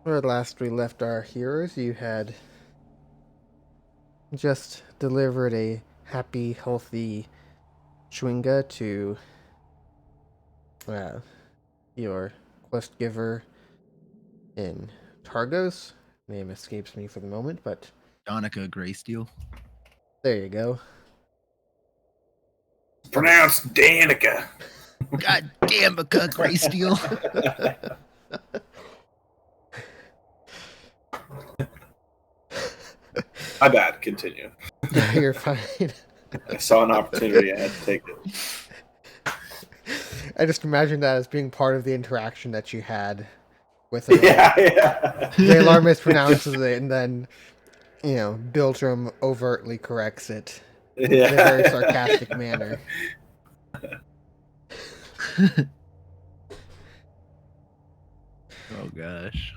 Where last we left our heroes, you had just delivered a happy, healthy Schwinga to uh, your quest giver in Targos. Name escapes me for the moment, but Donica Greysteel. there you go. Pronounced Danica. God damn it, Greysteel. My bad. Continue. You're fine. I saw an opportunity. I had to take it. I just imagine that as being part of the interaction that you had with her. Yeah. Galar mispronounces it, and then, Biltram overtly corrects it in a very sarcastic manner. Oh, gosh.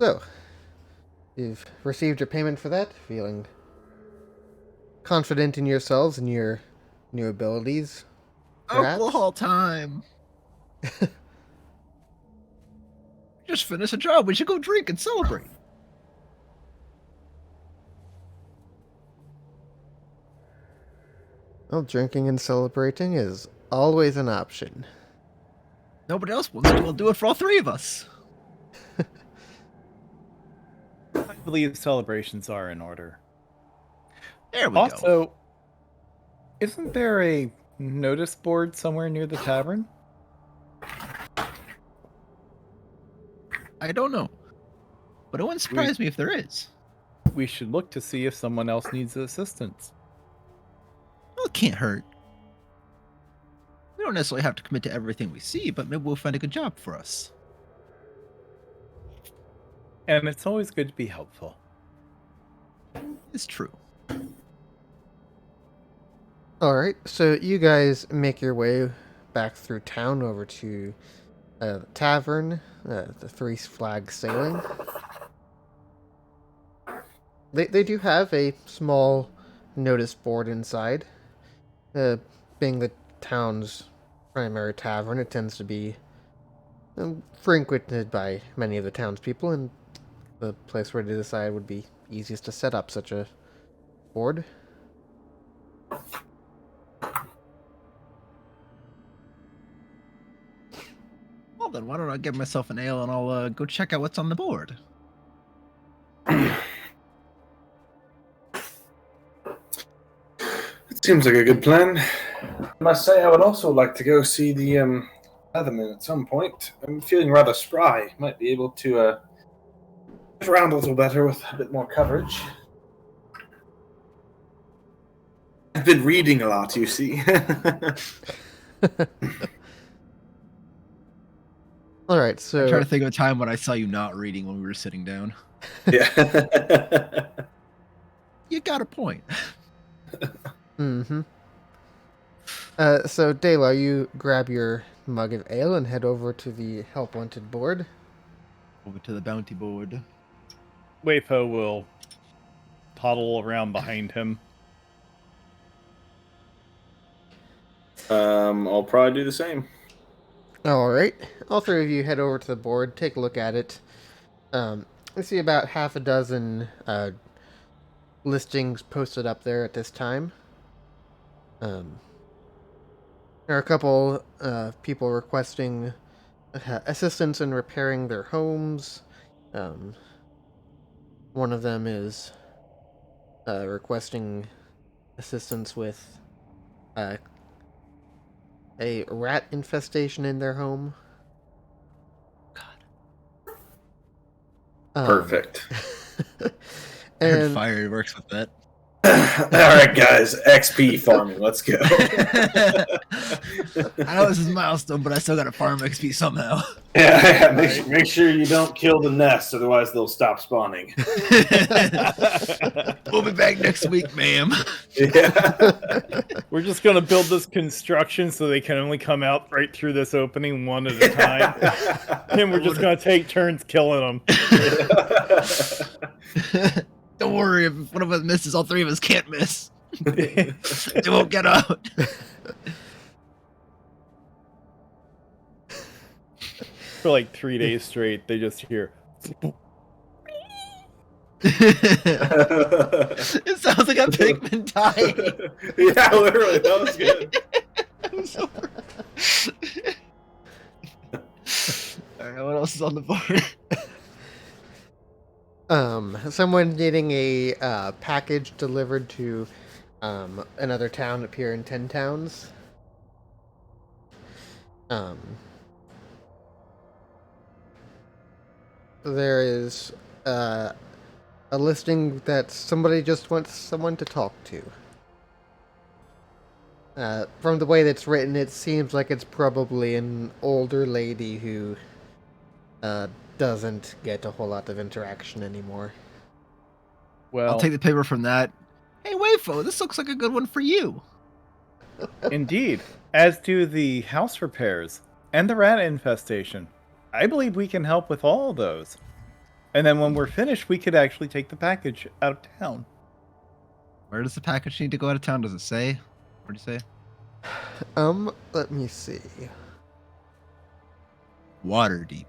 So, you've received your payment for that, feeling confident in yourselves and your new abilities, perhaps? Alcohol time. Just finished a job. We should go drink and celebrate. Well, drinking and celebrating is always an option. Nobody else wants to. We'll do it for all three of us. I believe celebrations are in order. There we go. Also, isn't there a notice board somewhere near the tavern? I don't know. But it wouldn't surprise me if there is. We should look to see if someone else needs assistance. Well, it can't hurt. We don't necessarily have to commit to everything we see, but maybe we'll find a good job for us. And it's always good to be helpful. It's true. Alright, so you guys make your way back through town over to the tavern, the Three Flags Sailing. They do have a small notice board inside. Being the town's primary tavern, it tends to be frequented by many of the townspeople, and the place where they decide would be easiest to set up such a board. Well, then why don't I get myself an ale and I'll go check out what's on the board. It seems like a good plan. I must say, I would also like to go see the Leatherman at some point. I'm feeling rather spry. Might be able to get around a little better with a bit more coverage. I've been reading a lot, you see. All right, so I'm trying to think of a time when I saw you not reading when we were sitting down. Yeah. You got a point. Mm-hmm. So, Dela, you grab your mug of ale and head over to the Help Wanted board. Over to the bounty board. Waypo will toddle around behind him. I'll probably do the same. Alright, all three of you head over to the board, take a look at it. I see about half a dozen listings posted up there at this time. There are a couple people requesting assistance in repairing their homes. One of them is requesting assistance with a rat infestation in their home. God. Perfect. I heard And fire works with that. All right, guys. XP farming. Let's go. I know this is a milestone, but I still got to farm XP somehow. Yeah. Make sure you don't kill the nest, otherwise they'll stop spawning. We'll be back next week, ma'am. Yeah. We're just going to build this construction so they can only come out right through this opening one at a time. And we're just going to take turns killing them. Don't worry, if one of us misses, all three of us can't miss. They won't get out. For like 3 days straight, they just hear. It sounds like a pigman dying. Yeah, literally, that was good. I'm so... Alright, what else is on the board? Someone getting a package delivered to another town up here in 10 Towns. There is a listing that somebody just wants someone to talk to. From the way that's written, it seems like it's probably an older lady who doesn't get a whole lot of interaction anymore. Well, I'll take the paper from that. Hey, Wayfo, this looks like a good one for you. indeed. As do the house repairs and the rat infestation. I believe we can help with all those. And then when we're finished, we could actually take the package out of town. Where does the package need to go out of town? Does it say? What do you say? Let me see. Waterdeep.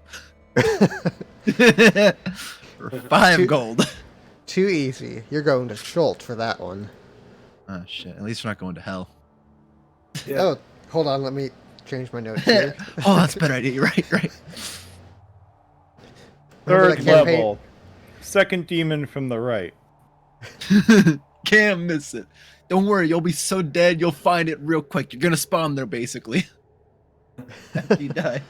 For 5 gold. Too easy. You're going to Schultz for that one. Oh, shit. At least we're not going to hell. Yeah. Oh, hold on. Let me change my notes here. Oh, that's a better idea. You're right, right. Remember Third that campaign? level. Second demon from the right. Can't miss it. Don't worry, you'll be so dead, you'll find it real quick. You're gonna spawn there, basically. After you die.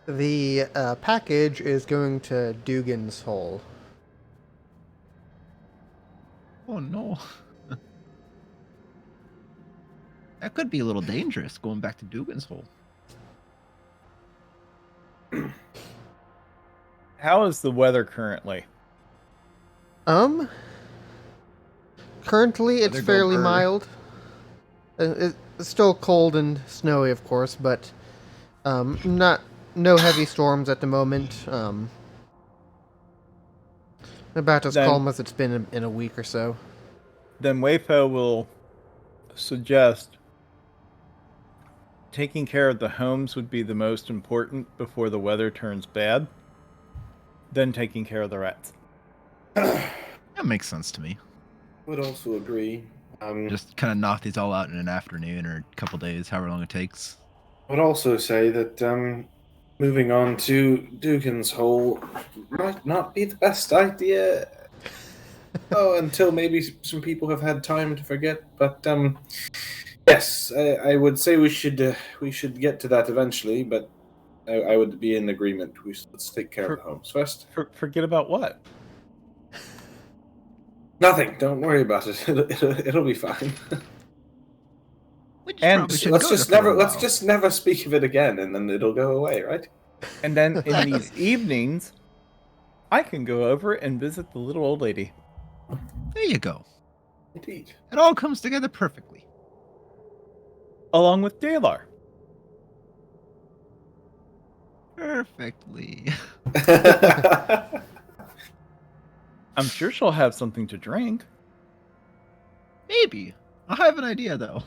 The package is going to Dugan's Hole. Oh, no. That could be a little dangerous, going back to Dugan's Hole. How is the weather currently? Currently it's Weather go fairly brr. mild. It's still cold and snowy, of course, but no heavy storms at the moment. About as Then- calm as it's been in a week or so. Then Wayfo will suggest taking care of the homes would be the most important before the weather turns bad. Then taking care of the rats. That makes sense to me. Would also agree. Just kind of knock these all out in an afternoon or a couple days, however long it takes. Would also say that moving on to Dugan's Hole might not be the best idea. Oh, until maybe some people have had time to forget. But yes, I would say we should get to that eventually. But I would be in agreement. Let's take care of the homes first. Forget about what? Nothing. Don't worry about it. It'll be fine. We just And probably should let's go just there for a never let's while. just never speak of it again, and then it'll go away, right? And then in these evenings, I can go over and visit the little old lady. There you go. Indeed. It all comes together perfectly. Along with Dalar. Perfectly. I'm sure she'll have something to drink. Maybe. I have an idea though.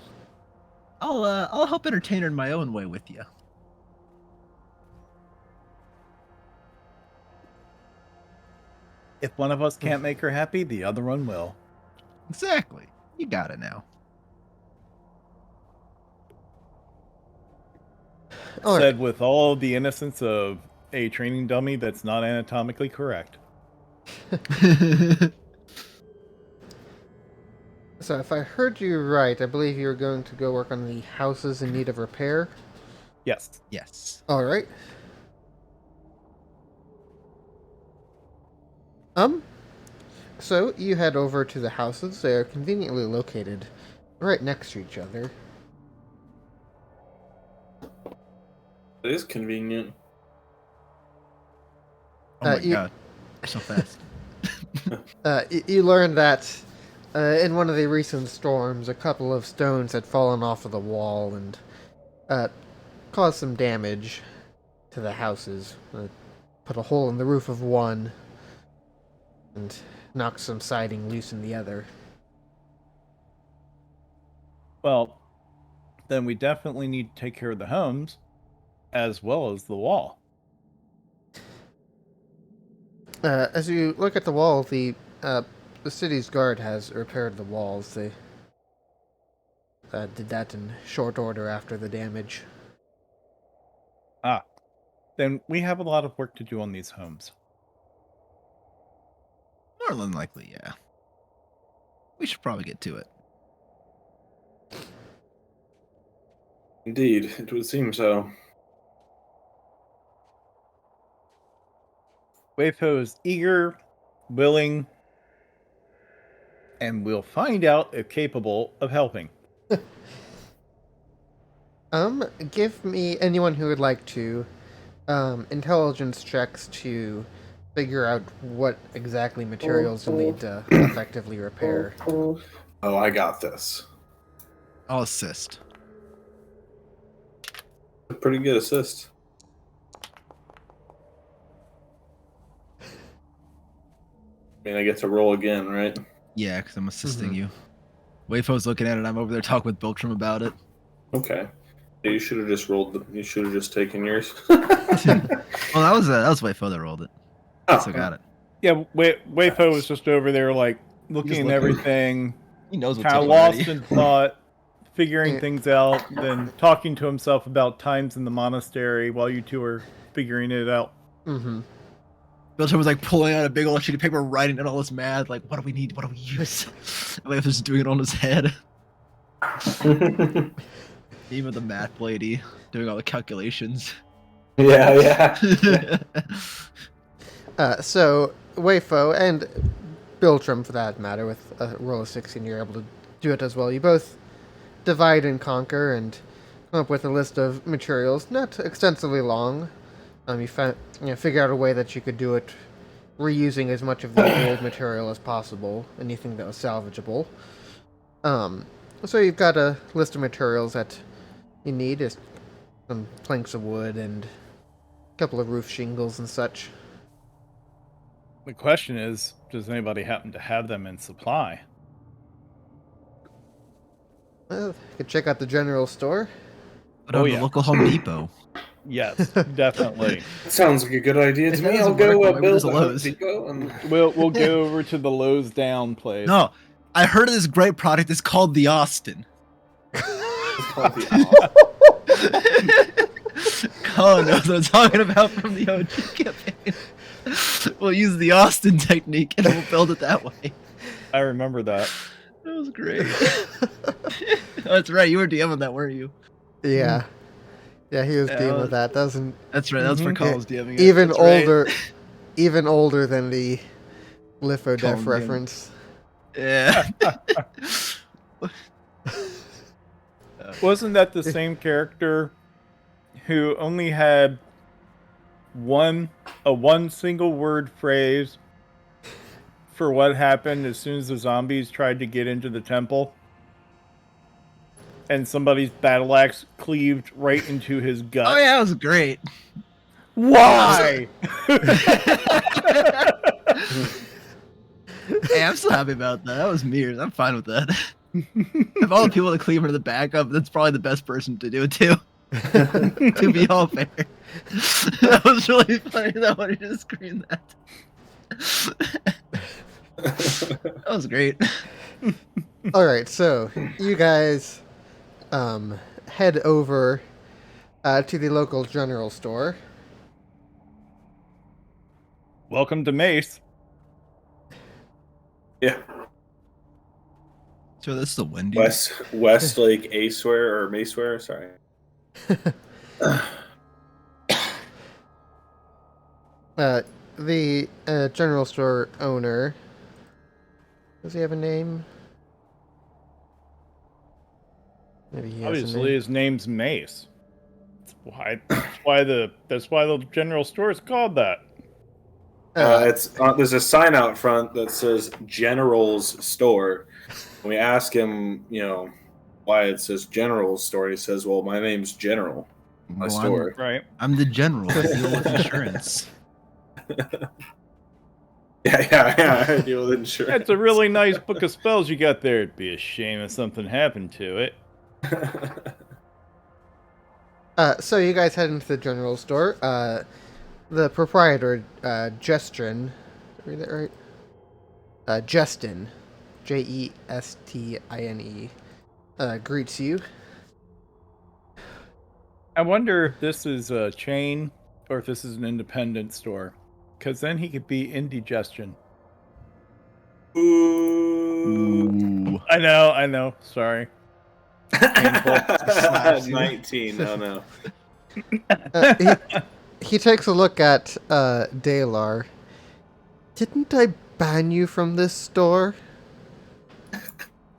I'll help entertain her in my own way with you. If one of us can't make her happy, the other one will. Exactly. You got it now. All Said with all the innocence of a training dummy that's not anatomically correct. So if I heard you right, I believe you were going to go work on the houses in need of repair. Yes. Yes. All right. So you head over to the houses. They are conveniently located right next to each other. It is convenient. Oh my you- god. So fast. You learn that in one of the recent storms, a couple of stones had fallen off of the wall and caused some damage to the houses. Put a hole in the roof of one. and knock some siding loose in the other. Well, then we definitely need to take care of the homes as well as the wall. As you look at the wall, the city's guard has repaired the walls. They did that in short order after the damage. Ah, then we have a lot of work to do on these homes. More than likely, yeah. We should probably get to it. Indeed, it would seem so. Wayfo is eager, willing, and we'll find out if capable of helping. Give me anyone who would like to intelligence checks to figure out what exactly materials you'll need to effectively repair. Oh, I got this. I'll assist. A pretty good assist. I mean, I get to roll again, right? Yeah, because I'm assisting you. Wayfo's looking at it. I'm over there talking with Biltram about it. Okay. Yeah, you should have just rolled. You should have just taken yours. Well, that was Wayfo that rolled it. Oh, So got it. Yeah, Wayfo was just over there, like, looking at everything, He knows what's kind up of lost already. in thought, figuring Yeah. things out, then talking to himself about times in the monastery while you two are figuring it out. Mm-hmm. Biltram was like pulling out a big old sheet of paper, writing in all his math. Like, what do we need? What do we use? Wayfo's just doing it on his head. Even the math lady doing all the calculations. yeah. So Wayfo and Biltram, for that matter, with a roll of 16, you're able to do it as well. You both divide and conquer and come up with a list of materials, not extensively long. You figure out a way that you could do it reusing as much of the old material as possible, anything that was salvageable. So you've got a list of materials that you need, is some planks of wood and a couple of roof shingles and such. The question is, does anybody happen to have them in supply? Well, you could check out the general store. But Oh, the yeah. local Home Depot. Yes, definitely. Sounds like a good idea If to that me. I'll doesn't go work, maybe build there's a a Home Lowe's. Depot and We'll go over to the Lowe's Down place. No, I heard of this great product. It's called the Austin. it's called the Colin knows what I'm talking about from the OG campaign. We'll use the Austin technique and we'll build it that way. I remember that. That was great. That's right. You were DMing that, weren't you? Yeah. Yeah, he was Yeah, dealing well, with that. Doesn't That's right. That's for Mhm. Colin's DMing. it. even That's right. older, even older than the Lithodef Colin DM. reference. Yeah. Wasn't that the same character who only had one single word phrase for what happened as soon as the zombies tried to get into the temple? And somebody's battle axe cleaved right into his gut. Oh yeah, that was great. Why? Hey, I'm so happy about that. That was Mears. I'm fine with that. Of all the people that cleave into the backup, that's probably the best person to do it too. To be all fair. That was really funny that I wanted to screen that. That was great. All right, so you guys head over to the local general store. Welcome to Mace. Yeah. So this is the Wendy's. Westlake Aceware or Maceware, sorry. The general store owner. Does he have a name? Maybe he has a Obviously, name. his name's Mace. That's why the general store is called that. It's there's a sign out front that says General's Store. When we ask him, why it says General's Store, he says, "Well, my name's General, my Well, store." Right. I'm the general. I deal with insurance. Yeah. I deal with insurance. That's a really nice book of spells you got there. It'd be a shame if something happened to it. So you guys head into the general store. The proprietor, Jestrin, did I read that right? Justin, Jestine, greets you. I wonder if this is a chain or if this is an independent store. Because then he could be indigestion. Ooh. I know. Sorry. Painful. 19. Oh no. He takes a look at Dalar. Didn't I ban you from this store? I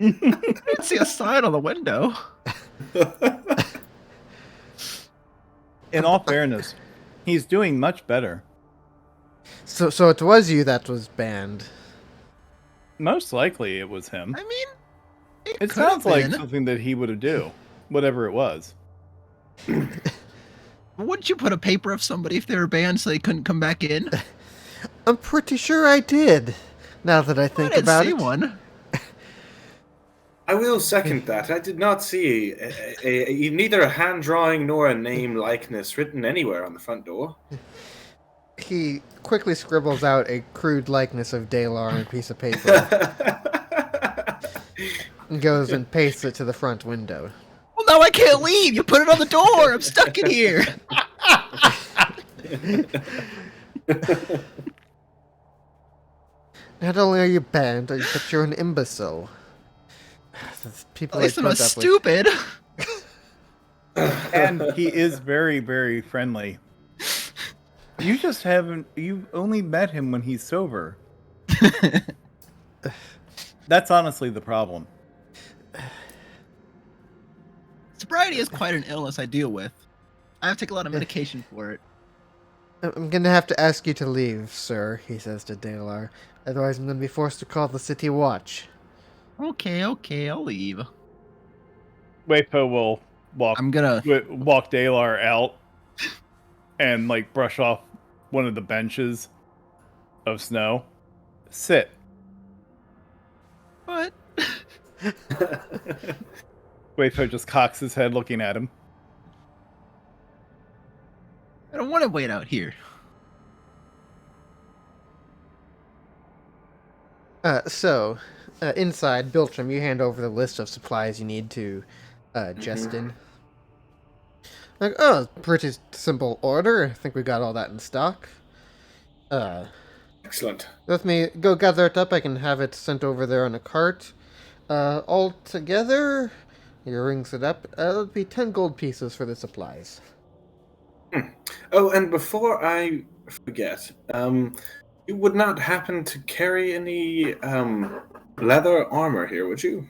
didn't see a sign on the window. In all fairness, he's doing much better. So it was you that was banned. Most likely it was him. I mean, It could sounds have like been. something that he would do, whatever it was. Wouldn't you put a paper of somebody if they were banned so they couldn't come back in? I'm pretty sure I did. Now that I think I didn't about see it. one. I will second that. I did not see neither a hand drawing nor a name likeness written anywhere on the front door. He quickly scribbles out a crude likeness of Dalar on a piece of paper and goes and pastes it to the front window. Well, now I can't leave. You put it on the door. I'm stuck in here. Not only are you banned, but you're an imbecile. People At least I'm put not up with- stupid. And he is very, very friendly. You just haven't. You only met him when he's sober. That's honestly the problem. Sobriety is quite an illness I deal with. I have to take a lot of medication for it. I'm gonna have to ask you to leave, sir, he says to Dalar. Otherwise I'm gonna be forced to call the city watch. Okay, I'll leave. Waypo will walk Dalar out and like brush off one of the benches of snow. Sit. What? Waypo just cocks his head looking at him. I don't want to wait out here. Inside, Biltram, you hand over the list of supplies you need to Justin. Like, oh, pretty simple order. I think we got all that in stock. Excellent. Let me go gather it up. I can have it sent over there on a cart. All together, he rings it up. It'll be 10 gold pieces for the supplies. Oh, and before I forget, you would not happen to carry any leather armor here, would you?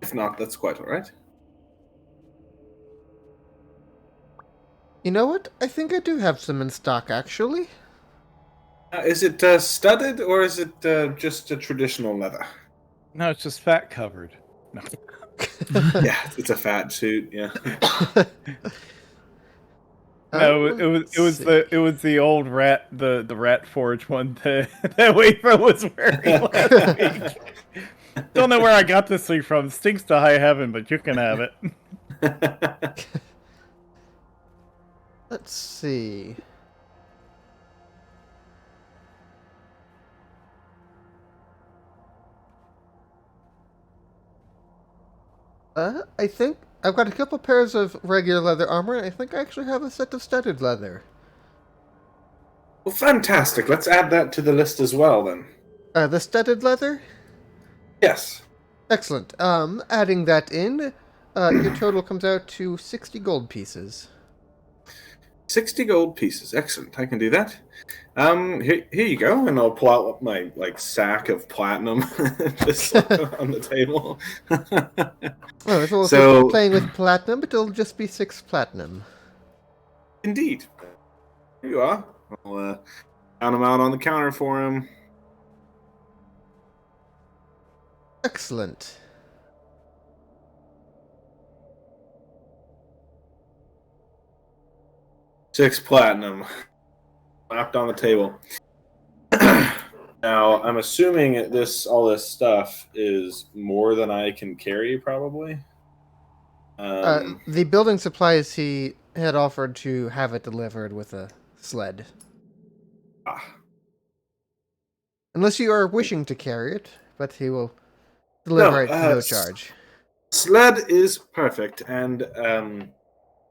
If not, that's quite all right. You know what? I think I do have some in stock, actually. Is it studded or is it just a traditional leather? No, it's just fat covered. No. Yeah, it's a fat suit. Yeah. No, it was the old rat the rat forge one that Waypo was wearing last week. Don't know where I got this thing from. Stinks to high heaven, but you can have it. Let's see. I think I've got a couple pairs of regular leather armor, and I think I actually have a set of studded leather. Well, fantastic. Let's add that to the list as well, then. The studded leather? Yes. Excellent. Adding that in, your total comes out to 60 gold pieces. 60 gold pieces. Excellent. I can do that. Here you go, and I'll pull out my sack of platinum just on the table. Oh, so if So- you're playing with platinum, it'll just be 6 platinum. Indeed. Here you are. I'll count them out on the counter for him. Excellent. Six platinum. Slapped on the table. Now, I'm assuming all this stuff is more than I can carry, probably. The building supplies he had offered to have it delivered with a sled. Ah. Unless you are wishing to carry it, but he will deliver it no charge. Sled is perfect, and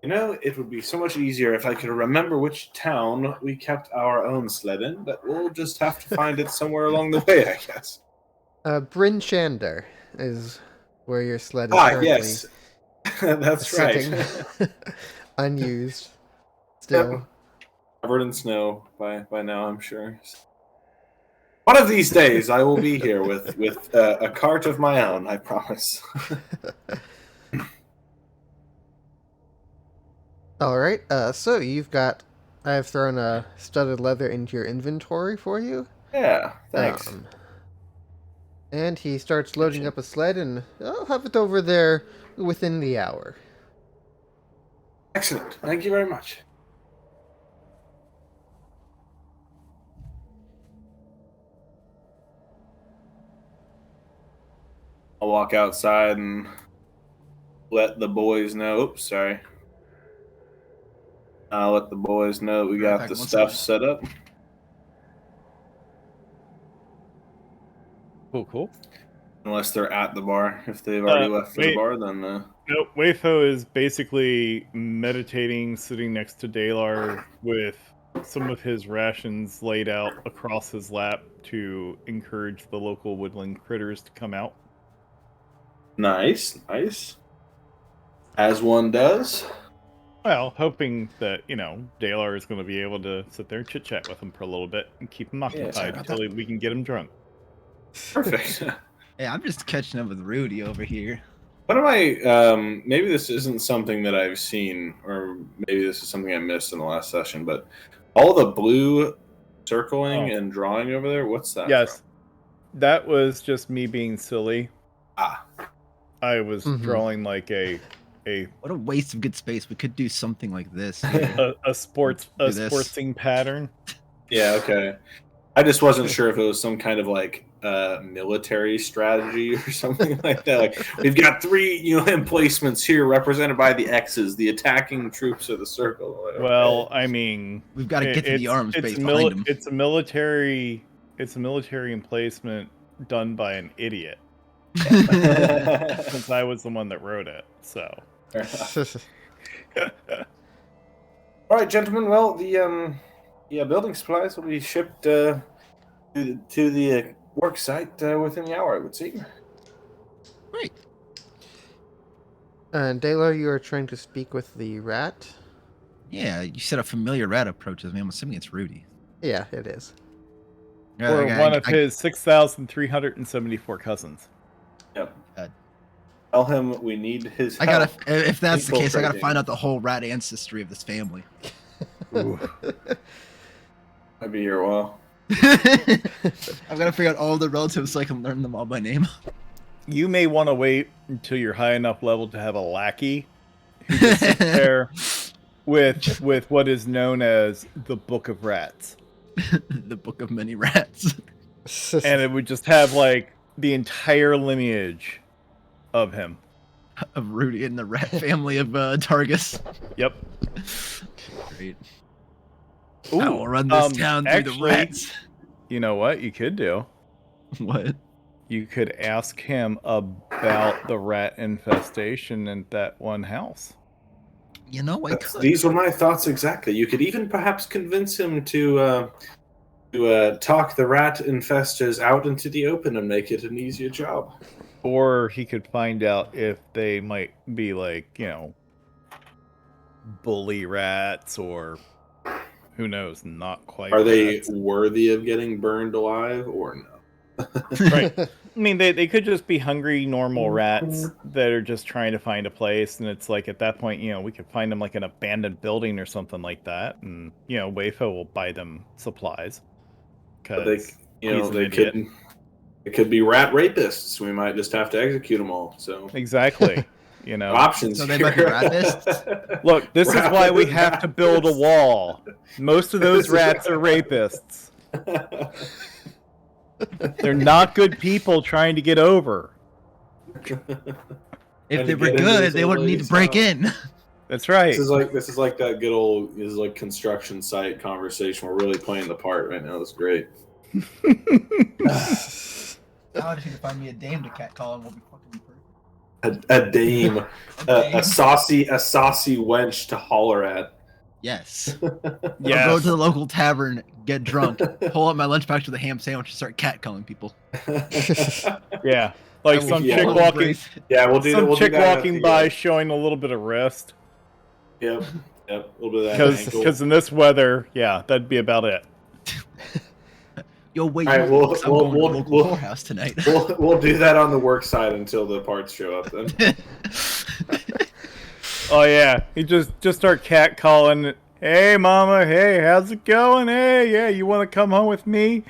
it would be so much easier if I could remember which town we kept our own sled in, but we'll just have to find it somewhere along the way, I guess. Bryn Shander is where your sled is currently yes. That's sitting. right. Unused. Still. Yep. Covered in snow by now, I'm sure. One of these days, I will be here with a cart of my own, I promise. All right. So I've thrown a studded leather into your inventory for you. Yeah, thanks. And he starts loading up a sled, and I'll have it over there within the hour. Excellent. Thank you very much. I'll walk outside and let the boys know. Oops, sorry. I'll let the boys know we got the stuff set up. Cool. Unless they're at the bar. If they've already left for the bar, then... No, Wayfo is basically meditating, sitting next to Dalar with some of his rations laid out across his lap to encourage the local woodland critters to come out. Nice. As one does. Well, hoping that, Dalar is going to be able to sit there and chit-chat with him for a little bit and keep him occupied until we can get him drunk. Perfect. Hey, I'm just catching up with Rudy over here. What am I... maybe this isn't something that I've seen, or maybe this is something I missed in the last session, but all the blue circling and drawing over there, what's that? Yes. From? That was just me being silly. I was Mhm. drawing like a What a waste of good space. We could do something like this. a sporting pattern. Yeah, okay. I just wasn't sure if it was some kind of like military strategy or something like that. Like, we've got 3 emplacements here represented by the X's. The attacking troops of the circle. Well, I mean, we've got to get to the arms base behind them. It's a military emplacement done by an idiot. Since I was the one that wrote it, so. All right, gentlemen. Well, the building supplies will be shipped to the work site within the hour, it would seem. Great. And Dalar, you are trying to speak with the rat? Yeah, you said a familiar rat approaches me. I'm assuming it's Rudy. Yeah, it is. Or one of his 6,374 cousins. Yep. Tell him we need his help. If that's the case, I gotta find out the whole rat ancestry of this family. I'd be here a while. I've got to figure out all the relatives so I can learn them all by name. You may want to wait until you're high enough level to have a lackey who can sit there with what is known as the Book of Rats. The Book of Many Rats. And it would just have like the entire lineage of him. Of Rudy and the rat family of Targos. Yep. Great. Ooh, I will run this town through the rats. You know what you could do? What? You could ask him about the rat infestation in that one house. You know, I could. These were my thoughts exactly. You could even perhaps convince him to talk the rat infestors out into the open and make it an easier job. Or he could find out if they might be like, bully rats, or who knows, not quite. Are they worthy of getting burned alive or no? Right. I mean, they could just be hungry, normal rats that are just trying to find a place, and it's like at that point, we could find them like an abandoned building or something like that, and Wayfo will buy them supplies. Because it could be rat rapists. We might just have to execute them all. So exactly. You know, Options. So they might be here. rapists? look, this is why we have to build a wall. Most of those rats are rapists. They're not good people trying to get over. If And they to were get into good, this they old wouldn't need to lady's break house. in. That's right. This is like that good old construction site conversation. We're really playing the part right now. That's great. I just need to find me a dame to catcall and we'll be fucking perfect. A dame, dame. a saucy wench to holler at. Yes. Yes. I'll go to the local tavern, get drunk, pull out my lunchbox with a ham sandwich, and start catcalling people. Yeah. Like I will some yeah, chick we'll walking, embrace- Yeah, we'll do that. some We'll do chick that walking at the, by showing a little bit of wrist. Yep, a little bit of that. ankle. Because in this weather, yeah, that'd be about it. Yo, wait, All right, I'm going to the local we'll- whorehouse tonight. we'll do that on the work side until the parts show up. Then. Oh yeah, he just start catcalling. Hey mama, hey, how's it going? Hey, yeah, you want to come home with me?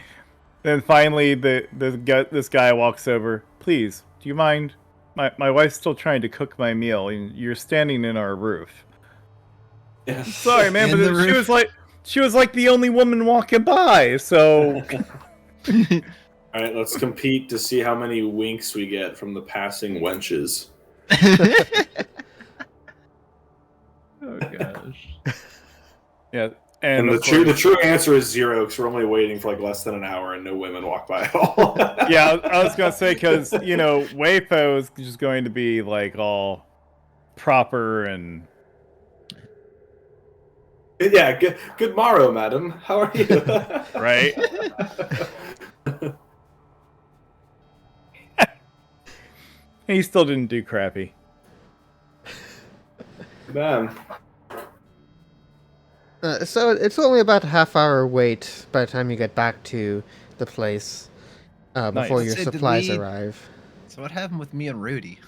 Then finally, this guy walks over. Please, do you mind? My wife's still trying to cook my meal, and you're standing in our roof. Yeah. Sorry, man, In but the roof. she was like the only woman walking by. So All right, let's compete to see how many winks we get from the passing wenches. Oh gosh. yeah, And of the true answer is 0 because we're only waiting for like less than an hour and no women walk by at all. yeah, I was gonna say because Wayfo is just going to be like all proper and Yeah, good morrow, madam. How are you? right. He still didn't do crappy. Man. So it's only about a half-hour wait by the time you get back to the place before Nice. your So did supplies we- arrive. So what happened with me and Rudy?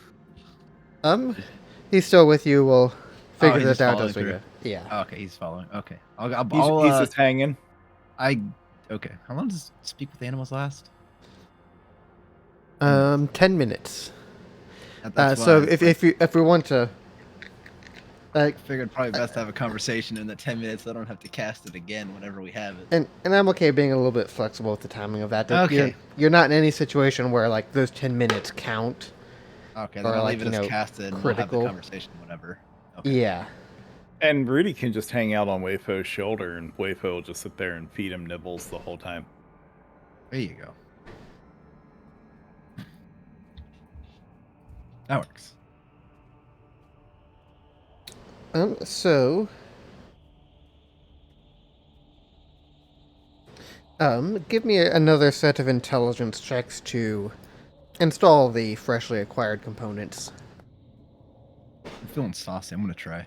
He's still with you. We'll figure he's this just out following as we through. go. Yeah. Oh, okay, he's following. Okay, He's just hanging. Okay. How long does Speak with Animals last? 10 minutes. That's So why if we want to, I figured probably best to have a conversation in the 10 minutes. So I don't have to cast it again whenever we have it. and I'm okay being a little bit flexible with the timing of that. Okay. You're not in any situation where like those 10 minutes count. Okay, Or, then I'll like, leave it you as know, casted and critical. we'll have the conversation whenever. Okay. Yeah. And Rudy can just hang out on Wayfo's shoulder, and Wayfo will just sit there and feed him nibbles the whole time. There you go. That works. So give me another set of intelligence checks to install the freshly acquired components. I'm feeling saucy. I'm gonna try.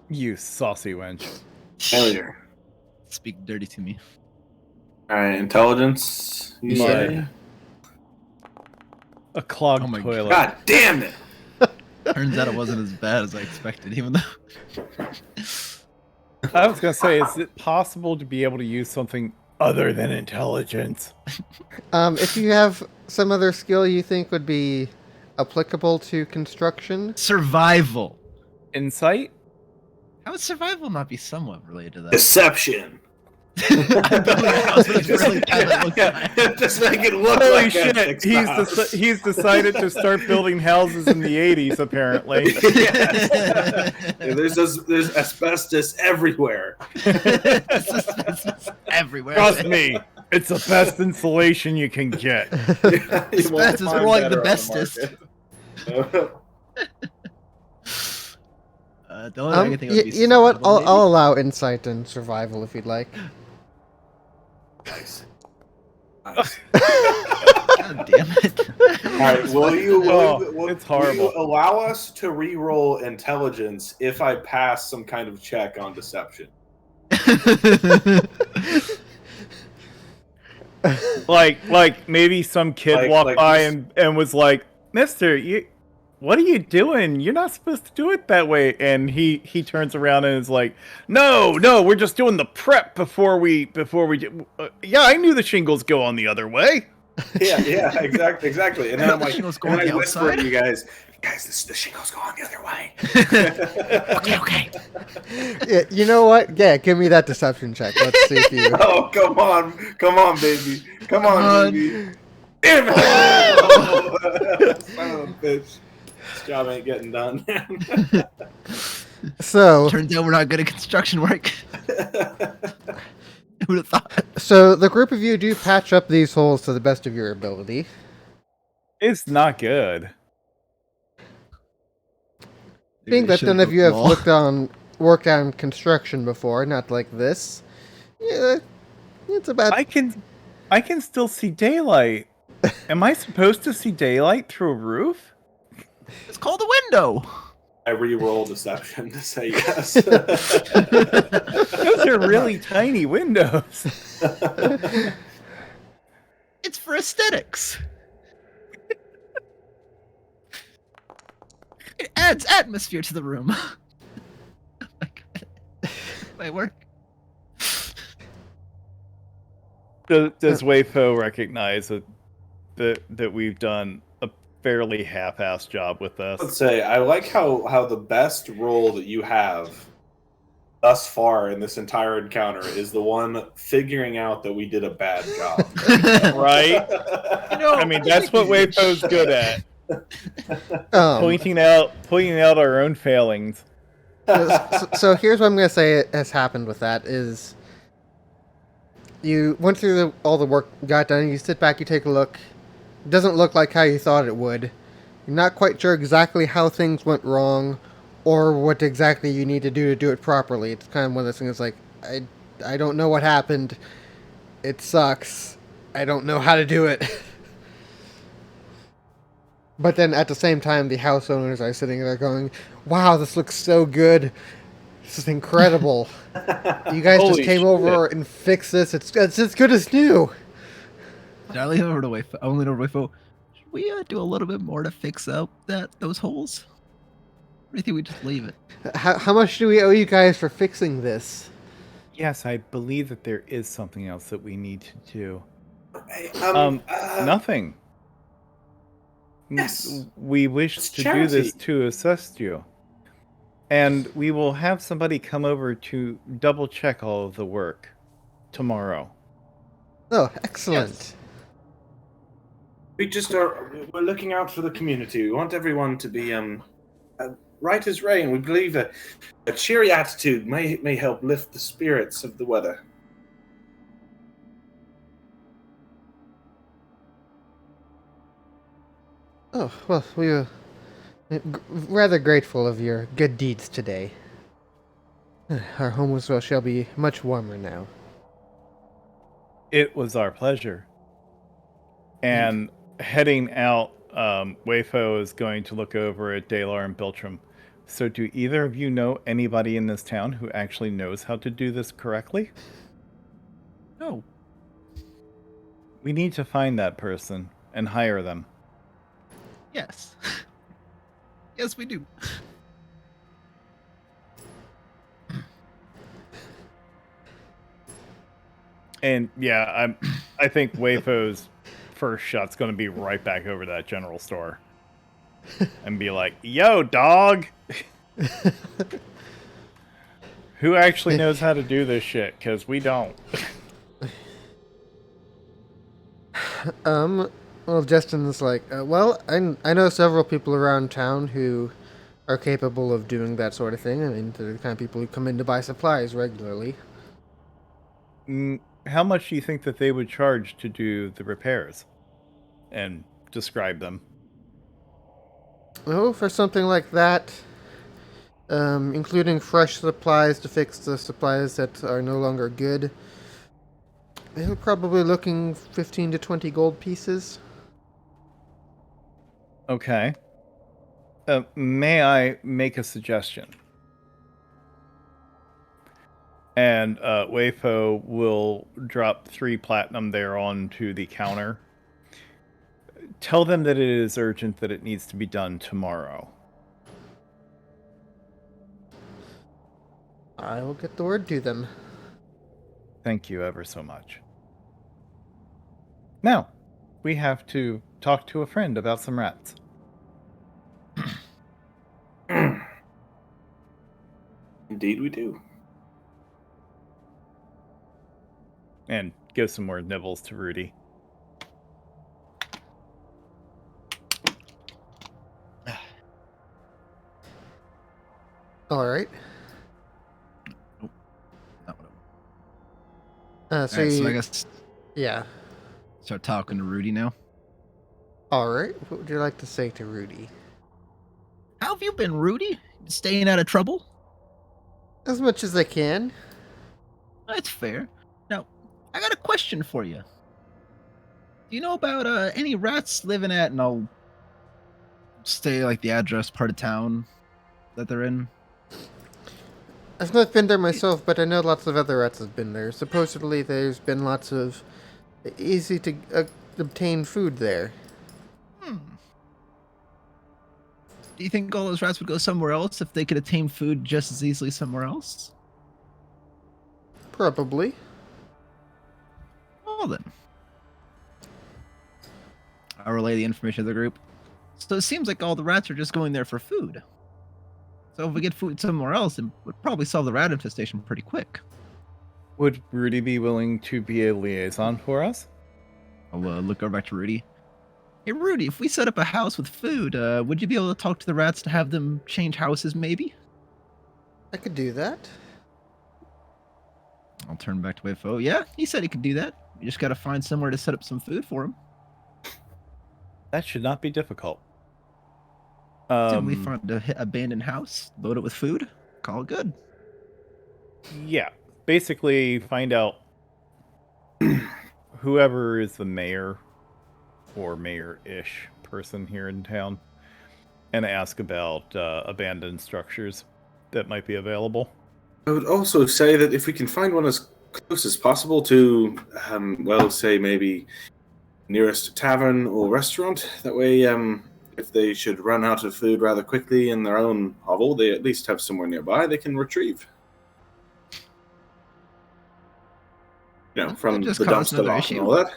You saucy wench. Failure. Speak dirty to me. All right, intelligence. You Yeah. say? A clogged Oh my toilet. God damn it! Turns out it wasn't as bad as I expected, even though. I was gonna say, is it possible to be able to use something other than intelligence? If you have some other skill you think would be applicable to construction, Survival. Insight? How would survival not be somewhat related to that? Deception. I'm building a house that's really bad that looks nice. Just make it look Holy like shit! a He's decided to start building houses in the '80s. Apparently, There's asbestos everywhere. It's everywhere. trust me, it's the best insulation you can get. Asbestos, more like the bestest. The only thing I can think of would be you know what? survival, I'll allow insight and survival if you'd like. Nice. Nice. maybe. God damn it. All right, will you It's horrible. Will you allow us to re-roll intelligence if I pass some kind of check on deception? Like maybe some kid walked like by this- and was like, "Mister, what are you doing? You're not supposed to do it that way." And he turns around and is like, "No, we're just doing the prep before we do. Yeah, I knew the shingles go on the other way." Yeah, exactly. And then I'm like, Shingles and going I whisper outside. to you guys, Guys, the shingles go on the other way. Okay. Yeah, you know what? Yeah, give me that deception check. Let's see if you. Oh, come on, baby, come on, baby. Damn it! Son of a bitch. This job ain't getting done. So, Turns out we're not good at construction work. Who'd have thought? the group of you do patch up these holes to the best of your ability. It's not good. Being that none of you have worked on construction before, not like this, yeah, it's about. I can still see daylight. Am I supposed to see daylight through a roof? It's called a window. I re-roll deception to say yes. Those are really tiny windows. It's for aesthetics. It adds atmosphere to the room. Might work. Does Wayfo recognize that we've done a fairly half-assed job with this? Let's say I like how the best roll that you have thus far in this entire encounter is the one figuring out that we did a bad job. Right? You know, I mean, that's what Wayfo's good at. Pointing out our own failings. So here's what I'm going to say has happened with that is you went through all the work, got done, you sit back, you take a look. It doesn't look like how you thought it would. You're not quite sure exactly how things went wrong or what exactly you need to do it properly. It's kind of one of those things like, I don't know what happened. It sucks. I don't know how to do it. But then at the same time, the house owners are sitting there going, wow, this looks so good. This is incredible. You guys just Holy came shit. over and fixed this. It's as good as new. Did I lean over to Wayfo? I leaned over to Wayfo. Should we do a little bit more to fix up those holes? Or do you think we just leave it? How much do we owe you guys for fixing this? Yes, I believe that there is something else that we need to do. Hey, Nothing. Yes. We wish It's to do this charity. to assist you. And we will have somebody come over to double check all of the work tomorrow. Oh, excellent. Yes. We're looking out for the community. We want everyone to be right as rain. We believe that a cheery attitude may help lift the spirits of the weather. Oh, well, we were rather grateful of your good deeds today. Our home shall be much warmer now. It was our pleasure. And heading out, Wayfo is going to look over at Dalar and Biltram. So do either of you know anybody in this town who actually knows how to do this correctly? No. We need to find that person and hire them. Yes. Yes, we do. And yeah, I think Wayfo's first shot's going to be right back over to that general store and be like, "Yo, dog, who actually knows how to do this shit? Because we don't." Well, Justin's like, well, I know several people around town who are capable of doing that sort of thing. I mean, they're the kind of people who come in to buy supplies regularly. How much do you think that they would charge to do the repairs and describe them? Oh, for something like that, including fresh supplies to fix the supplies that are no longer good, they're probably looking 15 to 20 gold pieces. Okay. May I make a suggestion? And Wayfo will drop 3 platinum there onto the counter. Tell them that it is urgent, that it needs to be done tomorrow. I will get the word to them. Thank you ever so much. Now, we have to talk to a friend about some rats. Indeed, we do. And give some more nibbles to Rudy. All right. Nope. Not what So Alright, you, so I guess yeah. start talking to Rudy now. All right. What would you like to say to Rudy? How have you been, Rudy? Staying out of trouble? As much as I can. That's fair. Now, I got a question for you. Do you know about any rats living at, and I'll say like the address part of town that they're in? I've not been there myself, but I know lots of other rats have been there. Supposedly, there's been lots of easy to obtain food there. Hmm. Do you think all those rats would go somewhere else if they could attain food just as easily somewhere else? Probably. Well then. I'll relay the information to the group. So it seems like all the rats are just going there for food. So if we get food somewhere else, it would probably solve the rat infestation pretty quick. Would Rudy be willing to be a liaison for us? I'll look over back to Rudy. Hey Rudy, if we set up a house with food, would you be able to talk to the rats to have them change houses maybe? I could do that. I'll turn back to Wayfo. Yeah, he said he could do that. You just gotta find somewhere to set up some food for him. That should not be difficult. Didn't we find a abandoned house, load it with food, call it good. Yeah. Basically, find out whoever is the mayor or mayor-ish person here in town and ask about abandoned structures that might be available. I would also say that if we can find one as close as possible to, well, say maybe nearest tavern or restaurant, that way, if they should run out of food rather quickly in their own hovel, they at least have somewhere nearby they can retrieve. From the just cause dumpster another lot and issue. all that.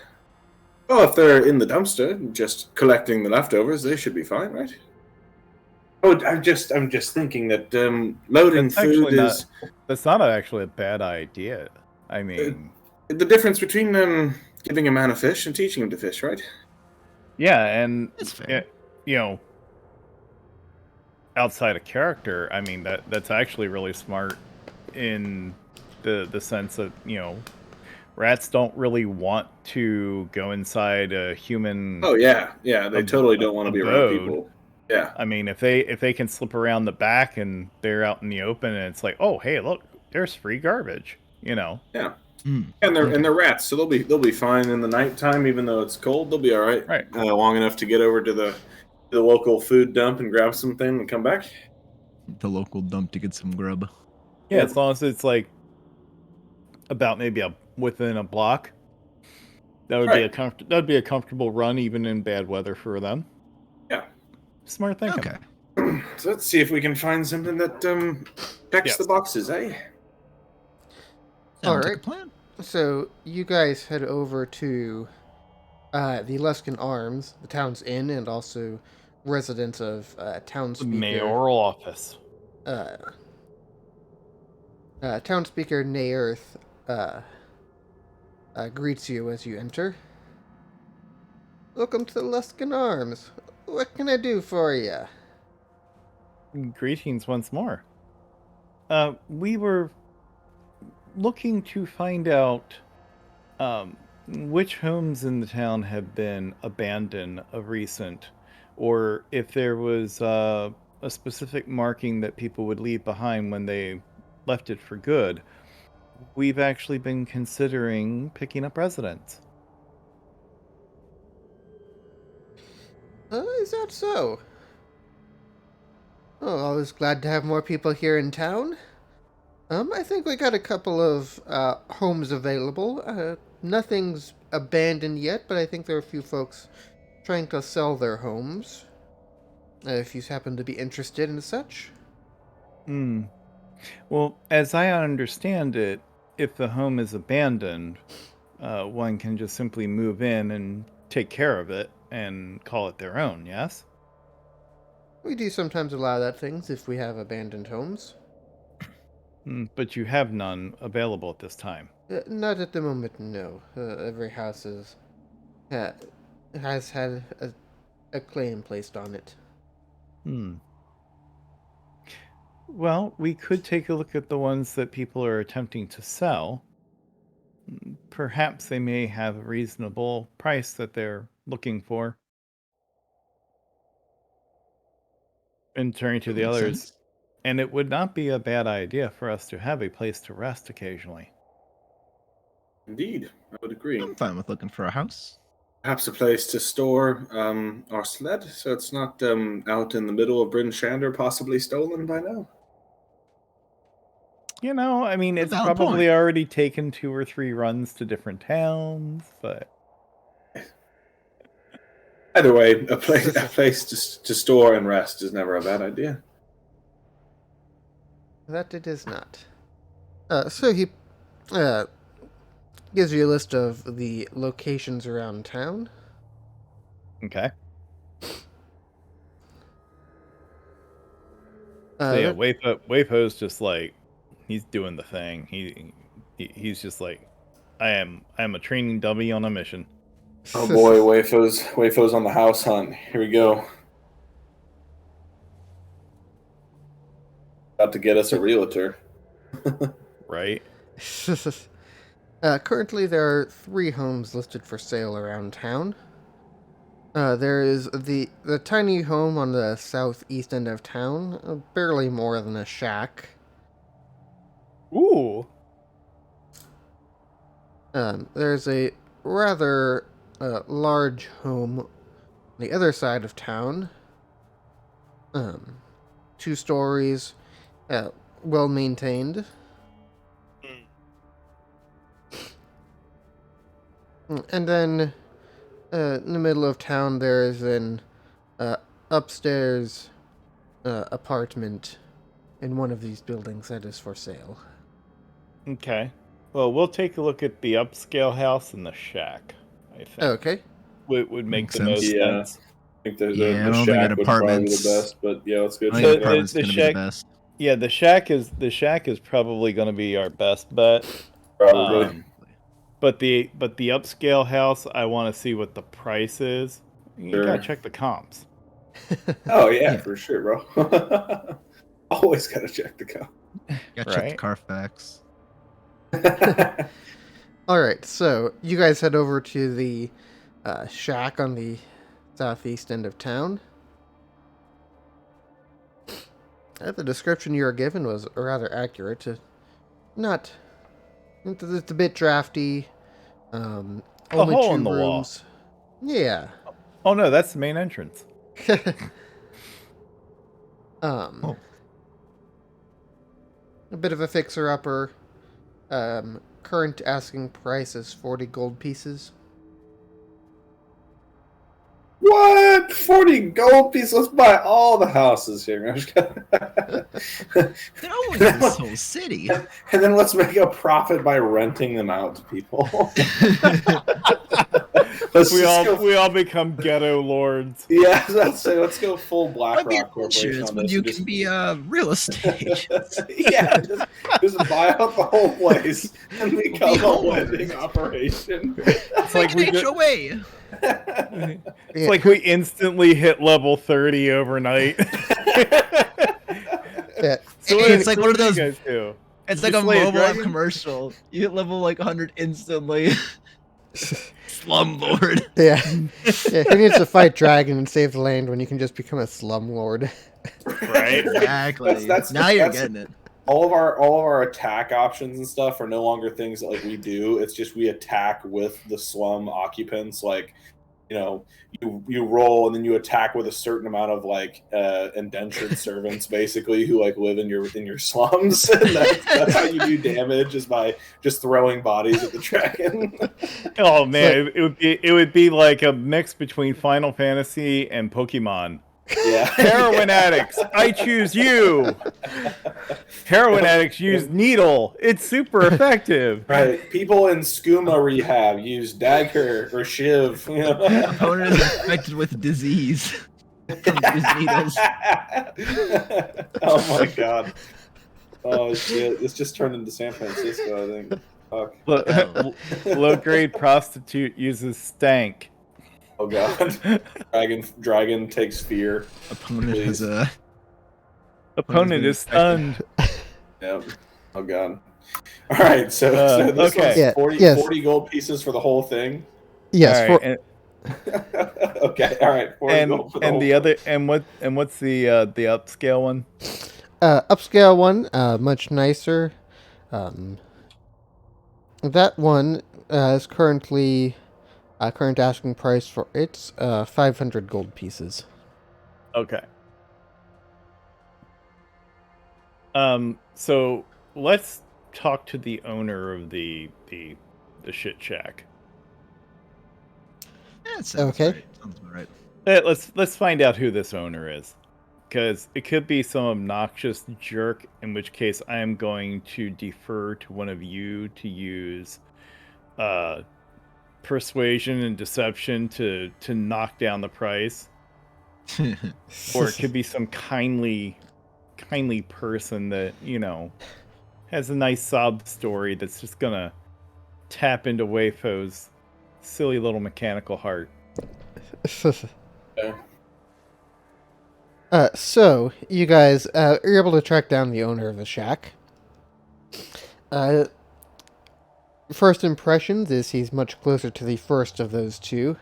Well, if they're in the dumpster, just collecting the leftovers, they should be fine, right? Oh, I'm just thinking that loading That's actually food is that's not actually a bad idea. I mean, the difference between giving a man a fish and teaching him to fish, right? yeah, and That's fair. you know, outside of character, I mean that's actually really smart in the sense that, rats don't really want to go inside a human. Oh yeah, they totally don't want to be around abode. people. Yeah, I mean, if they can slip around the back and they're out in the open and it's like, oh hey, look, there's free garbage, yeah. Mm. And they're rats, so they'll be fine in the nighttime, even though it's cold. They'll be all right. Right. Long enough to get over to the local food dump and grab something and come back. The local dump to get some grub. Yeah, Yep. as long as it's like about maybe within a block. That would Right. that'd be a comfortable run even in bad weather for them. Yeah. Smart thinking. Okay. So let's see if we can find something that checks Yes. the boxes, eh? All Sounds like a right. plan. So you guys head over to the Luskin Arms, the town's inn, and also residence of town The speaker. mayoral office. Town speaker Naearth greets you as you enter. Welcome to the Luskin Arms. What can I do for you? Greetings once more. We were looking to find out which homes in the town have been abandoned of recent, or if there was a specific marking that people would leave behind when they left it for good. We've actually been considering picking up residents. Is that so? Oh, always glad to have more people here in town. I think we got a couple of homes available. Nothing's abandoned yet, but I think there are a few folks trying to sell their homes. If you happen to be interested in such. Hmm. Well, as I understand it, if the home is abandoned, one can just simply move in and take care of it and call it their own, yes? We do sometimes allow that things if we have abandoned homes. But you have none available at this time. Not at the moment, no. Every house has had a claim placed on it. Well, we could take a look at the ones that people are attempting to sell. Perhaps they may have a reasonable price that they're looking for. And turning to the Makes others, sense. and it would not be a bad idea for us to have a place to rest occasionally. Indeed, I would agree. I'm fine with looking for a house. Perhaps a place to store our sled, so it's not out in the middle of Bryn Shander, possibly stolen by now. I mean, A it's valid probably point. already taken 2 or 3 runs to different towns, but Either way, a place to store and rest is never a bad idea. That it is not. So he gives you a list of the locations around town. okay. Uh, So yeah, that- Waypo's just like he's doing the thing. He's just like I am a training dummy on a mission. Oh boy, Wafo's on the house hunt. Here we go. About to get us a realtor. Right? Currently, there are 3 homes listed for sale around town. There is the tiny home on the southeast end of town, barely more than a shack. Ooh. There's a rather large home on the other side of town. 2 stories, well maintained. And then in the middle of town, there is an upstairs apartment in one of these buildings that is for sale. Okay. Well, we'll take a look at the upscale house and the shack. I think Okay. would make Makes the most sense. Yeah. sense. I think the Yeah, I the don't think shack an would probably be apartment's- the best, but yeah, let's go I check think So an it out. apartment's the gonna be shack- the best. Yeah, the shack is probably going to be our best bet. Probably. But the upscale house, I want to see what the price is. You Sure. gotta check the comps. Oh yeah, Yeah. for sure, bro. Always gotta check the count. Gotta check the Right. Carfax. Alright, so you guys head over to the shack on the southeast end of town. The description you were given was rather accurate. Not. It's a bit drafty. Only hole 2 in the wall. rooms. Yeah. Oh no, that's the main entrance. Oh. A bit of a fixer-upper. Current asking price is 40 gold pieces. What? 40 gold pieces? Let's buy all the houses here. I'm just kidding. They're always in this whole city. And then let's make a profit by renting them out to people. Let's We just all go, we all become ghetto lords. yeah, let's go full That'd be BlackRock Corporation adventures on when this. you and can be real estate. yeah, just buy out the whole place and become a homeowners. lending operation. It's like we just, HOA. it's like we instantly hit level 30 overnight. Yeah. So It's what like one of do you those- guys do? It's You like a slay a mobile app dragon? commercial. You hit level like 100 instantly. Slumlord. Yeah. Yeah, who needs to fight dragon and save the land when you can just become a slumlord? Right? Exactly. That's- now you're that's- getting it. all of our attack options and stuff are no longer things that like we do. It's just we attack with the slum occupants. Like, you roll and then you attack with a certain amount of like indentured servants, basically, who like live in your slums. And that's how you do damage, is by just throwing bodies at the dragon. Oh man, it would be like a mix between Final Fantasy and Pokemon. Yeah, Heroin addicts, I choose you. Heroin addicts use needle. It's super effective. right. People in skooma rehab use dagger or shiv. Opponent is infected with disease. From these needles. Oh my god. Oh shit! This just turned into San Francisco. I think. Fuck. Low grade prostitute uses stank. Oh god. Dragon takes fear. Opponent Please. has a. Opponent is stunned. Yep. Oh god. All right. So this okay. one's Yeah, 40, yes. 40 gold pieces for the whole thing. Yes, All right, Okay. All right. 40 gold for the whole the thing. other what's the upscale one? upscale one, much nicer. That one is currently current asking price for it's 500 gold pieces. Okay. So let's talk to the owner of the shit shack. That sounds Okay. right. Sounds about right. Let's find out who this owner is, because it could be some obnoxious jerk. In which case, I am going to defer to one of you to use persuasion and deception to knock down the price, or it could be some kindly person that has a nice sob story that's just gonna tap into Wayfo's silly little mechanical heart. Okay. So you guys are able to track down the owner of the shack. First impressions is he's much closer to the first of those two.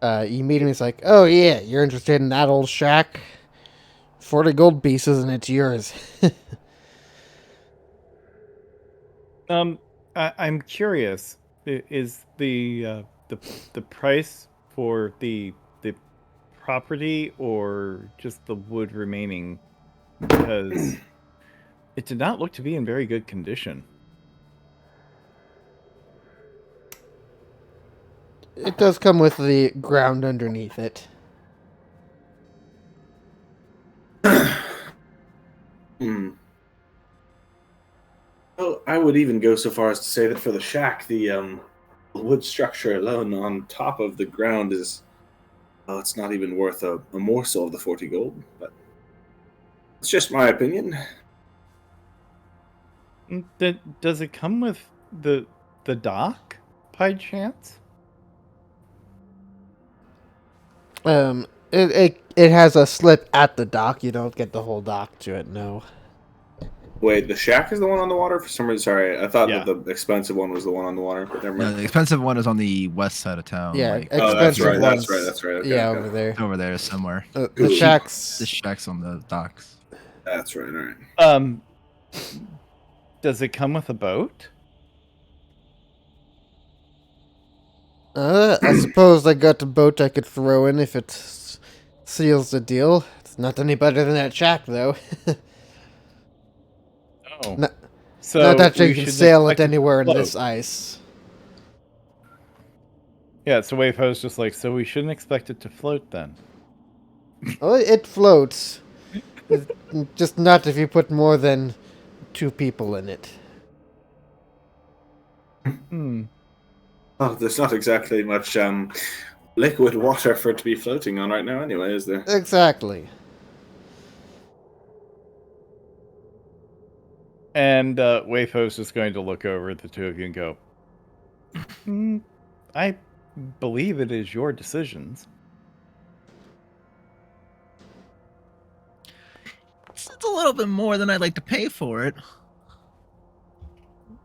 You meet him, he's like, "Oh yeah, you're interested in that old shack? 40 gold pieces and it's yours." I'm curious. Is the price for the property or just the wood remaining? Because it did not look to be in very good condition. It does come with the ground underneath it. Hmm. Well, I would even go so far as to say that for the shack, the wood structure alone on top of the ground is, well, it's not even worth a morsel of the 40 gold. But it's just my opinion. Does it come with the dock by chance? It has a slip at the dock. You don't get the whole dock to it, no. Wait, the shack is the one on the water? For some reason, sorry. I thought Yeah. that the expensive one was the one on the water, but never No, mind. the expensive one is on the west side of town. Yeah, like, Oh, that's expensive right. ones. That's right. Okay, yeah, okay. over there. it's over there somewhere. The Ooh. shack's... The shack's on the docks. That's right. All right. Does it come with a boat? I suppose I got a boat I could throw in if it seals the deal. It's not any better than that shack, though. Oh, Not, so not that you we can should sail it expect to anywhere in float. this ice. Yeah, so Wayfo's just like, so we shouldn't expect it to float then. Well, it floats. Just not if you put more than 2 people in it. Hmm. Oh, there's not exactly much liquid water for it to be floating on right now, anyway, is there? Exactly. And Wayfo's just going to look over at the two of you and go, I believe it is your decisions. It's a little bit more than I'd like to pay for it.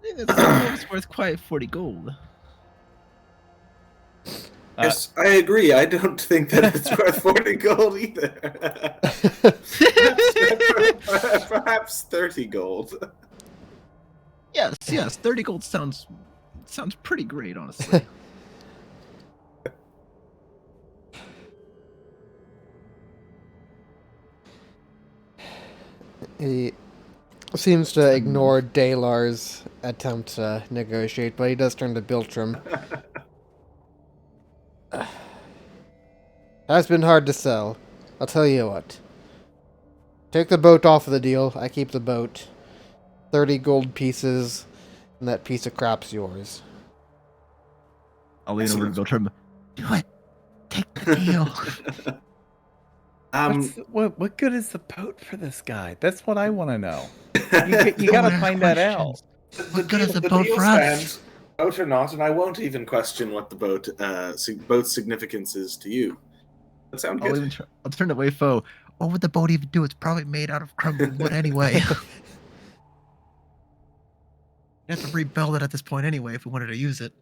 I think it's worth quite 40 gold. Yes, I agree. I don't think that it's worth 40 gold either. Perhaps 30 gold. Yes, 30 gold sounds pretty great, honestly. He seems to ignore Dalar's attempt to negotiate, but he does turn to Biltram. Has been hard to sell. I'll tell you what. Take the boat off of the deal. I keep the boat. 30 gold pieces, and that piece of crap's yours. I'll lean over to Biltram. Do it. Take the deal. What good is the boat for this guy? That's what I want to know. You Don't got to ask find that out. questions. What good is the the boat deal for us? stands, boat or not, and I won't even question what the boat's significance is to you. That sound good? I'll turn to Wayfo. What would the boat even do? It's probably made out of crumbling wood anyway. You have to rebuild it at this point anyway if we wanted to use it.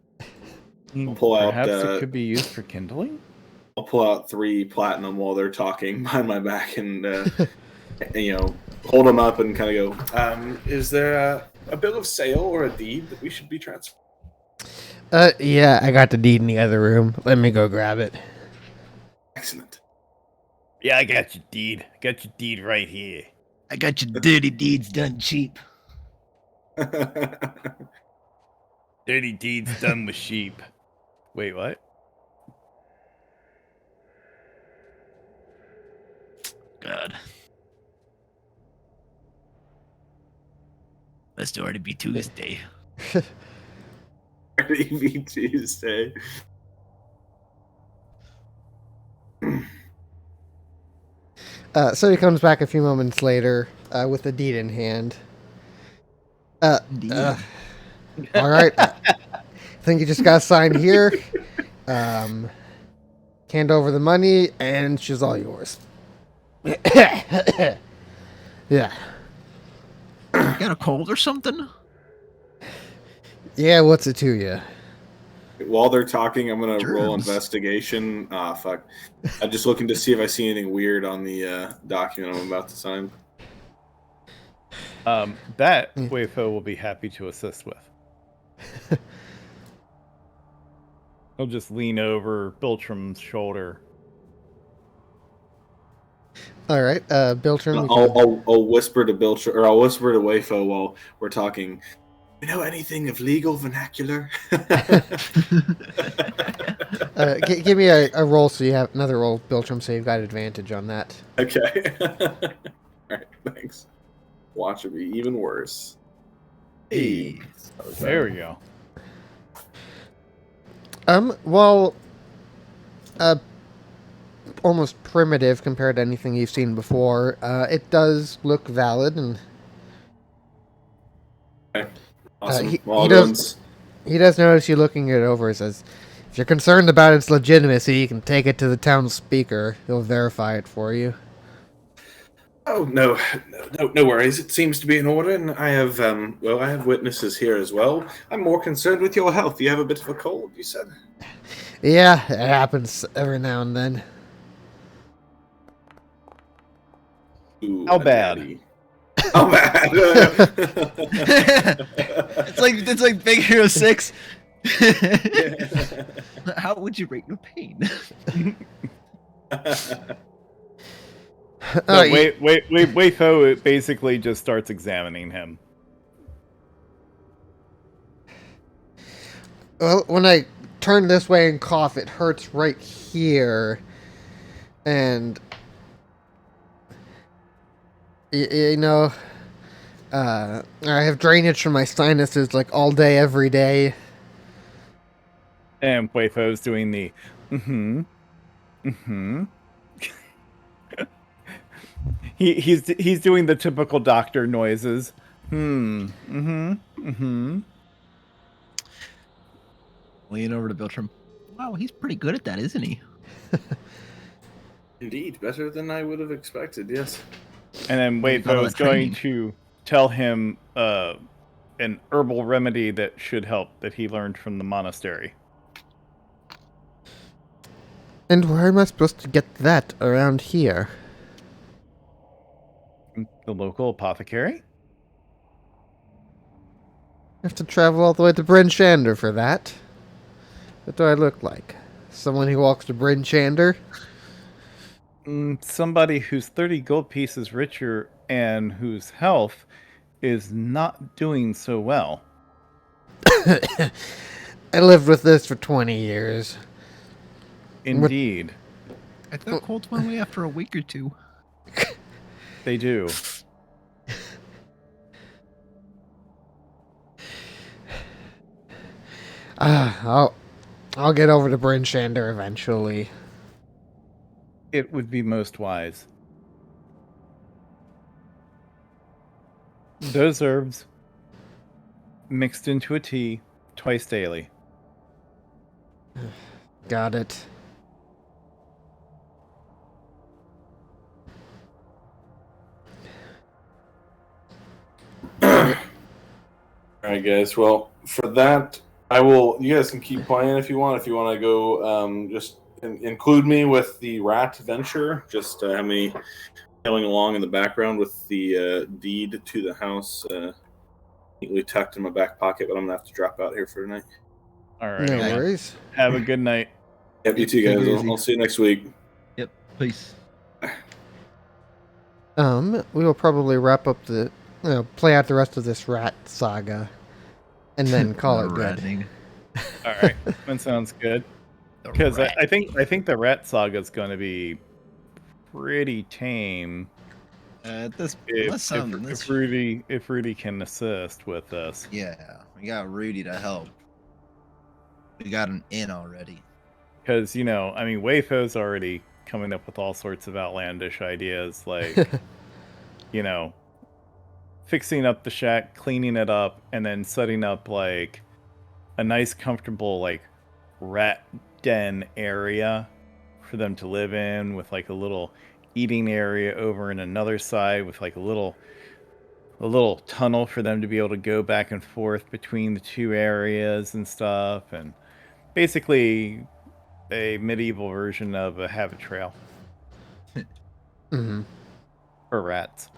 I'll pull out. Perhaps it could be used for kindling. I'll pull out 3 platinum while they're talking behind my back, and hold them up and kind of go. Is there a bill of sale or a deed that we should be transferring? Yeah, I got the deed in the other room. Let me go grab it. Excellent. Yeah, I got your deed. I got your deed right here. I got your dirty deeds done cheap. Dirty deeds done with sheep. Wait, what? God. Must already be Tuesday. Maybe Tuesday. So he comes back a few moments later with the deed in hand. All right. I think you just got to sign here. Hand over the money, and she's all yours. Yeah. You got a cold or something? Yeah, what's it to you? While they're talking, I'm gonna roll Germs. investigation. Ah, fuck. I'm just looking to see if I see anything weird on the document I'm about to sign. That Wayfo will be happy to assist with. He'll just lean over Biltram's shoulder. All right, Biltram. I'll whisper to Biltram, or I'll whisper to Wayfo while we're talking. You know anything of legal vernacular? Give me a roll so you have another roll, Biltram, so you've got advantage on that. Okay. All right, thanks. Watch it be even worse. Hey. There we go. Well, almost primitive compared to anything you've seen before. It does look valid, and Okay. Awesome. he Well, does notice you looking it over. He says, if you're concerned about its legitimacy, you can take it to the town speaker. He'll verify it for you. Oh no worries. It seems to be in order, and I have I have witnesses here as well. I'm more concerned with your health. You have a bit of a cold, you said. Yeah, it happens every now and then. Ooh, How bad? daddy. How bad? It's like Big Hero 6. How would you rate your pain? Wayfo basically just starts examining him. Well, when I turn this way and cough, it hurts right here. And, I have drainage from my sinuses like all day, every day. And Wayfo's doing the He's doing the typical doctor noises. Lean over to Biltram. Wow, he's pretty good at that, isn't he? Indeed, better than I would have expected. Yes. And then Wayfo is going to tell him an herbal remedy that should help that he learned from the monastery. And where am I supposed to get that around here? The local apothecary? I have to travel all the way to Bryn Shander for that. What do I look like? Someone who walks to Bryn Shander? Somebody who's 30 gold pieces richer and whose health is not doing so well. I lived with this for 20 years. Indeed. I thought colds went away after a week or two. They do. I'll get over to Bryn Shander eventually. It would be most wise. Those herbs mixed into a tea twice daily. Got it. All right, guys. Well, for that, I will. You guys can keep playing if you want. If you want to go, just include me with the rat venture. Just have me tailing along in the background with the deed to the house neatly tucked in my back pocket. But I'm gonna have to drop out here for tonight. All right, No man. worries. Have a good night. Yep, you too, Take guys. it easy. I'll see you next week. Yep. Peace. We will probably wrap up play out the rest of this rat saga, and then call The it good. ratting. All right, that sounds good. The Because rat. I think the rat saga is going to be pretty tame This if unless some if Rudy can assist with this. yeah, we got Rudy to help. We got an in already. Because I mean, Wayfo's already coming up with all sorts of outlandish ideas, like fixing up the shack, cleaning it up, and then setting up like a nice, comfortable like rat den area for them to live in, with like a little eating area over in another side, with like a little tunnel for them to be able to go back and forth between the two areas and stuff, and basically a medieval version of a habit trail Hmm. for rats.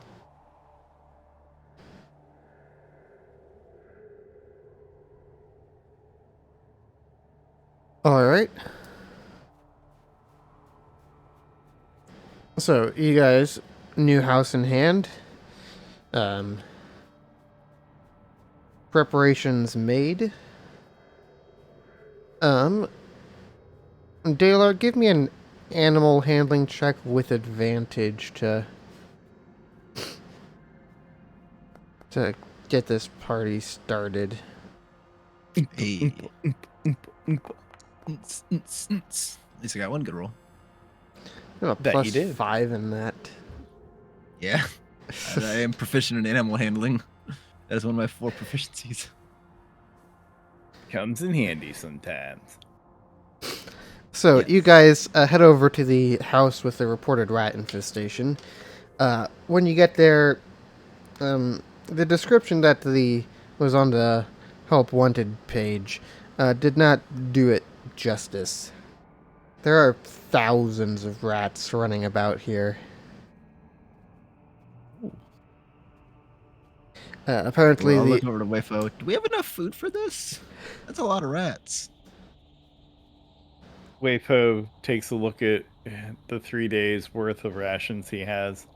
All right. So you guys, new house in hand. Preparations made. Dalar, give me an animal handling check with advantage to get this party started. Hey. At least I got one good roll. You have a That you did. +5 in that. Yeah. I am proficient in animal handling. That is one of my 4 proficiencies. Comes in handy sometimes. So Yes. you guys head over to the house with the reported rat infestation. When you get there, the description that was on the help wanted page did not do it justice. There are thousands of rats running about here. Apparently, Well, I'll the look over to Wayfo. Do we have enough food for this? That's a lot of rats. Wayfo takes a look at the 3 days worth of rations he has.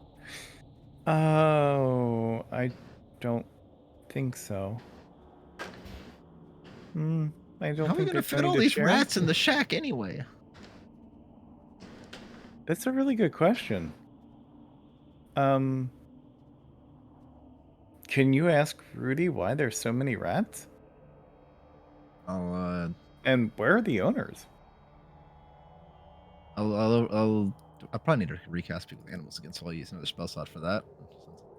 Oh, I don't think so. I don't How are we think gonna there's fit any all to these share. rats in the shack anyway? That's a really good question. Can you ask Rudy why there's so many rats? I'll And where are the owners? I'll probably need to recast Speak with Animals again, so I'll use another spell slot for that.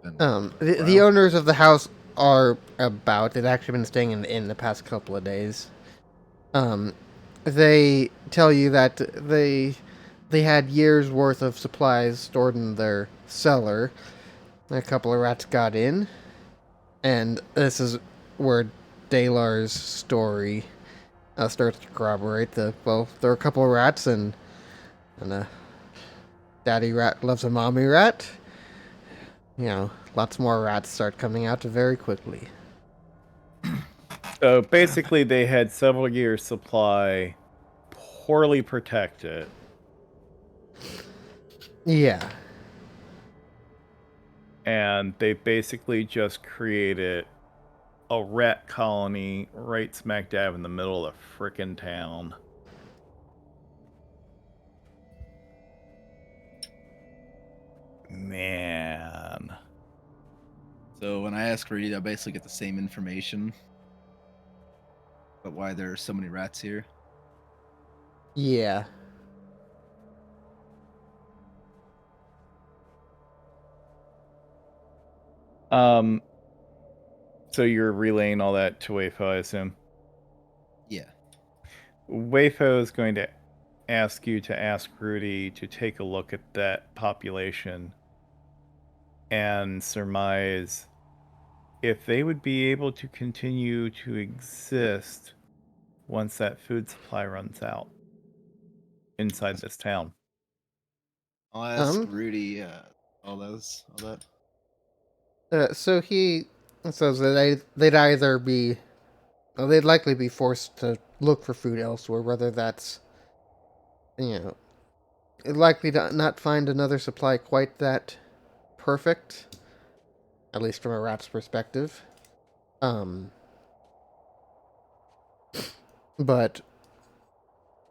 Since it's been a the while. owners of the house are about. They've actually been staying in the inn the past couple of days. They tell you that they had years worth of supplies stored in their cellar. A couple of rats got in, and this is where Dalar's story starts to corroborate. There were a couple of rats, and daddy rat loves a mommy rat. Lots more rats start coming out very quickly. So basically, they had several years' supply, poorly protected. Yeah. And they basically just created a rat colony right smack dab in the middle of the frickin' town. Man. So when I ask Rudy, I basically get the same information. But why there are so many rats here? Yeah. Um, so you're relaying all that to Wayfo, I assume. Yeah. Wayfo is going to ask you to ask Rudy to take a look at that population and surmise if they would be able to continue to exist once that food supply runs out inside this town. I'll ask Um, Rudy all that. so he says that they'd either be, well, they'd likely be forced to look for food elsewhere, whether that's, you know, likely to not find another supply quite that perfect, at least from a rat's perspective. Um, but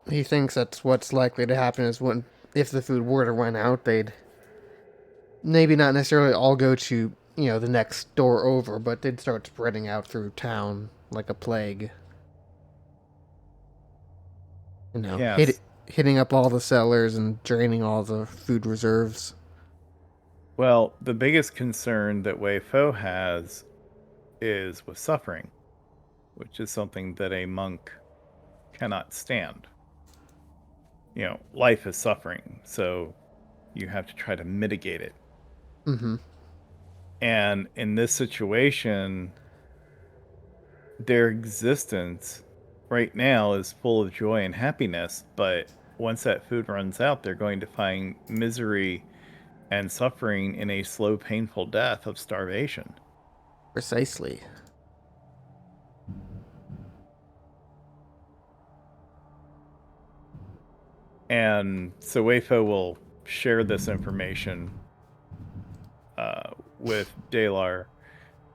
he thinks that's what's likely to happen is when, if the food were to run out, they'd maybe not necessarily all go to, the next store over, but they'd start spreading out through town like a plague. Yes. Hitting up all the cellars and draining all the food reserves. Well, the biggest concern that Wei Fo has is with suffering, which is something that a monk cannot stand. Life is suffering, so you have to try to mitigate it. Mm-hmm. And in this situation, their existence right now is full of joy and happiness, but once that food runs out, they're going to find misery and suffering in a slow, painful death of starvation. Precisely. And so Wayfo will share this information with Dalar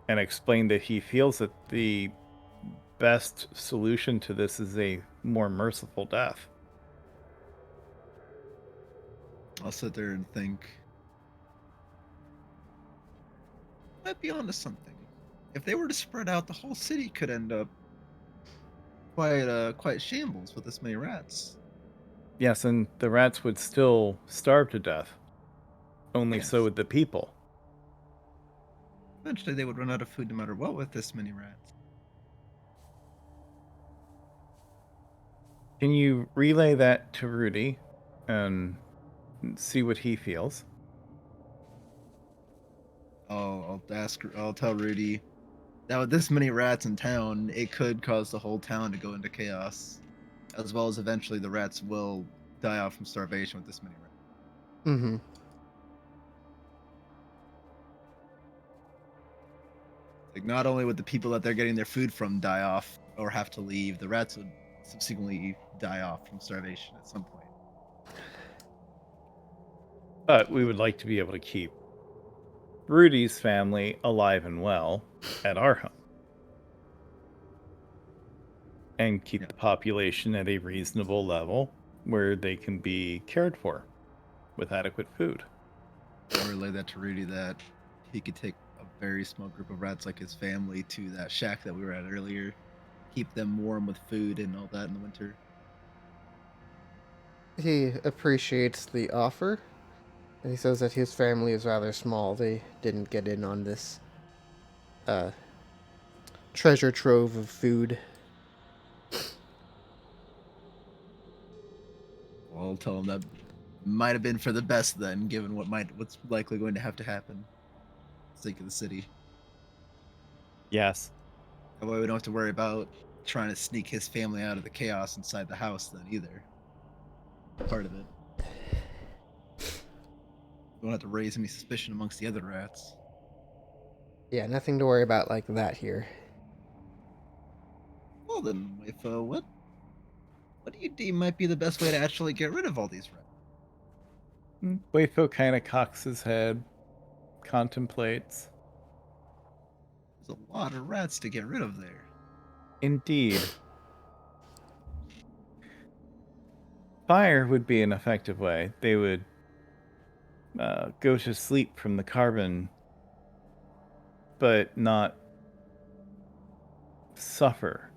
and explain that he feels that the best solution to this is a more merciful death. I'll sit there and think. Might be onto something. If they were to spread out, the whole city could end up quite shambles with this many rats. Yes, and the rats would still starve to death. Only Yes. so would the people. Eventually, they would run out of food no matter what with this many rats. Can you relay that to Rudy and see what he feels? I'll tell Rudy that with this many rats in town, it could cause the whole town to go into chaos, as well as eventually the rats will die off from starvation with this many rats. Mm-hmm. Like, not only would the people that they're getting their food from die off or have to leave, the rats would subsequently die off from starvation at some point. But we would like to be able to keep Rudy's family alive and well at our home. And keep the population at a reasonable level where they can be cared for with adequate food. I'll relay that to Rudy that he could take a very small group of rats like his family to that shack that we were at earlier, keep them warm with food and all that in the winter. He appreciates the offer, and he says that his family is rather small. They didn't get in on this treasure trove of food. Well, I'll tell him that might have been for the best then, given what's likely going to have to happen. Sake of the city. Yes. That way we don't have to worry about trying to sneak his family out of the chaos inside the house then either. Part of it. We don't have to raise any suspicion amongst the other rats. Yeah, nothing to worry about like that here. Well then, if what do you deem might be the best way to actually get rid of all these rats? Wayfo kind of cocks his head, contemplates. There's a lot of rats to get rid of there. Indeed. Fire would be an effective way. They would go to sleep from the carbon, but not suffer.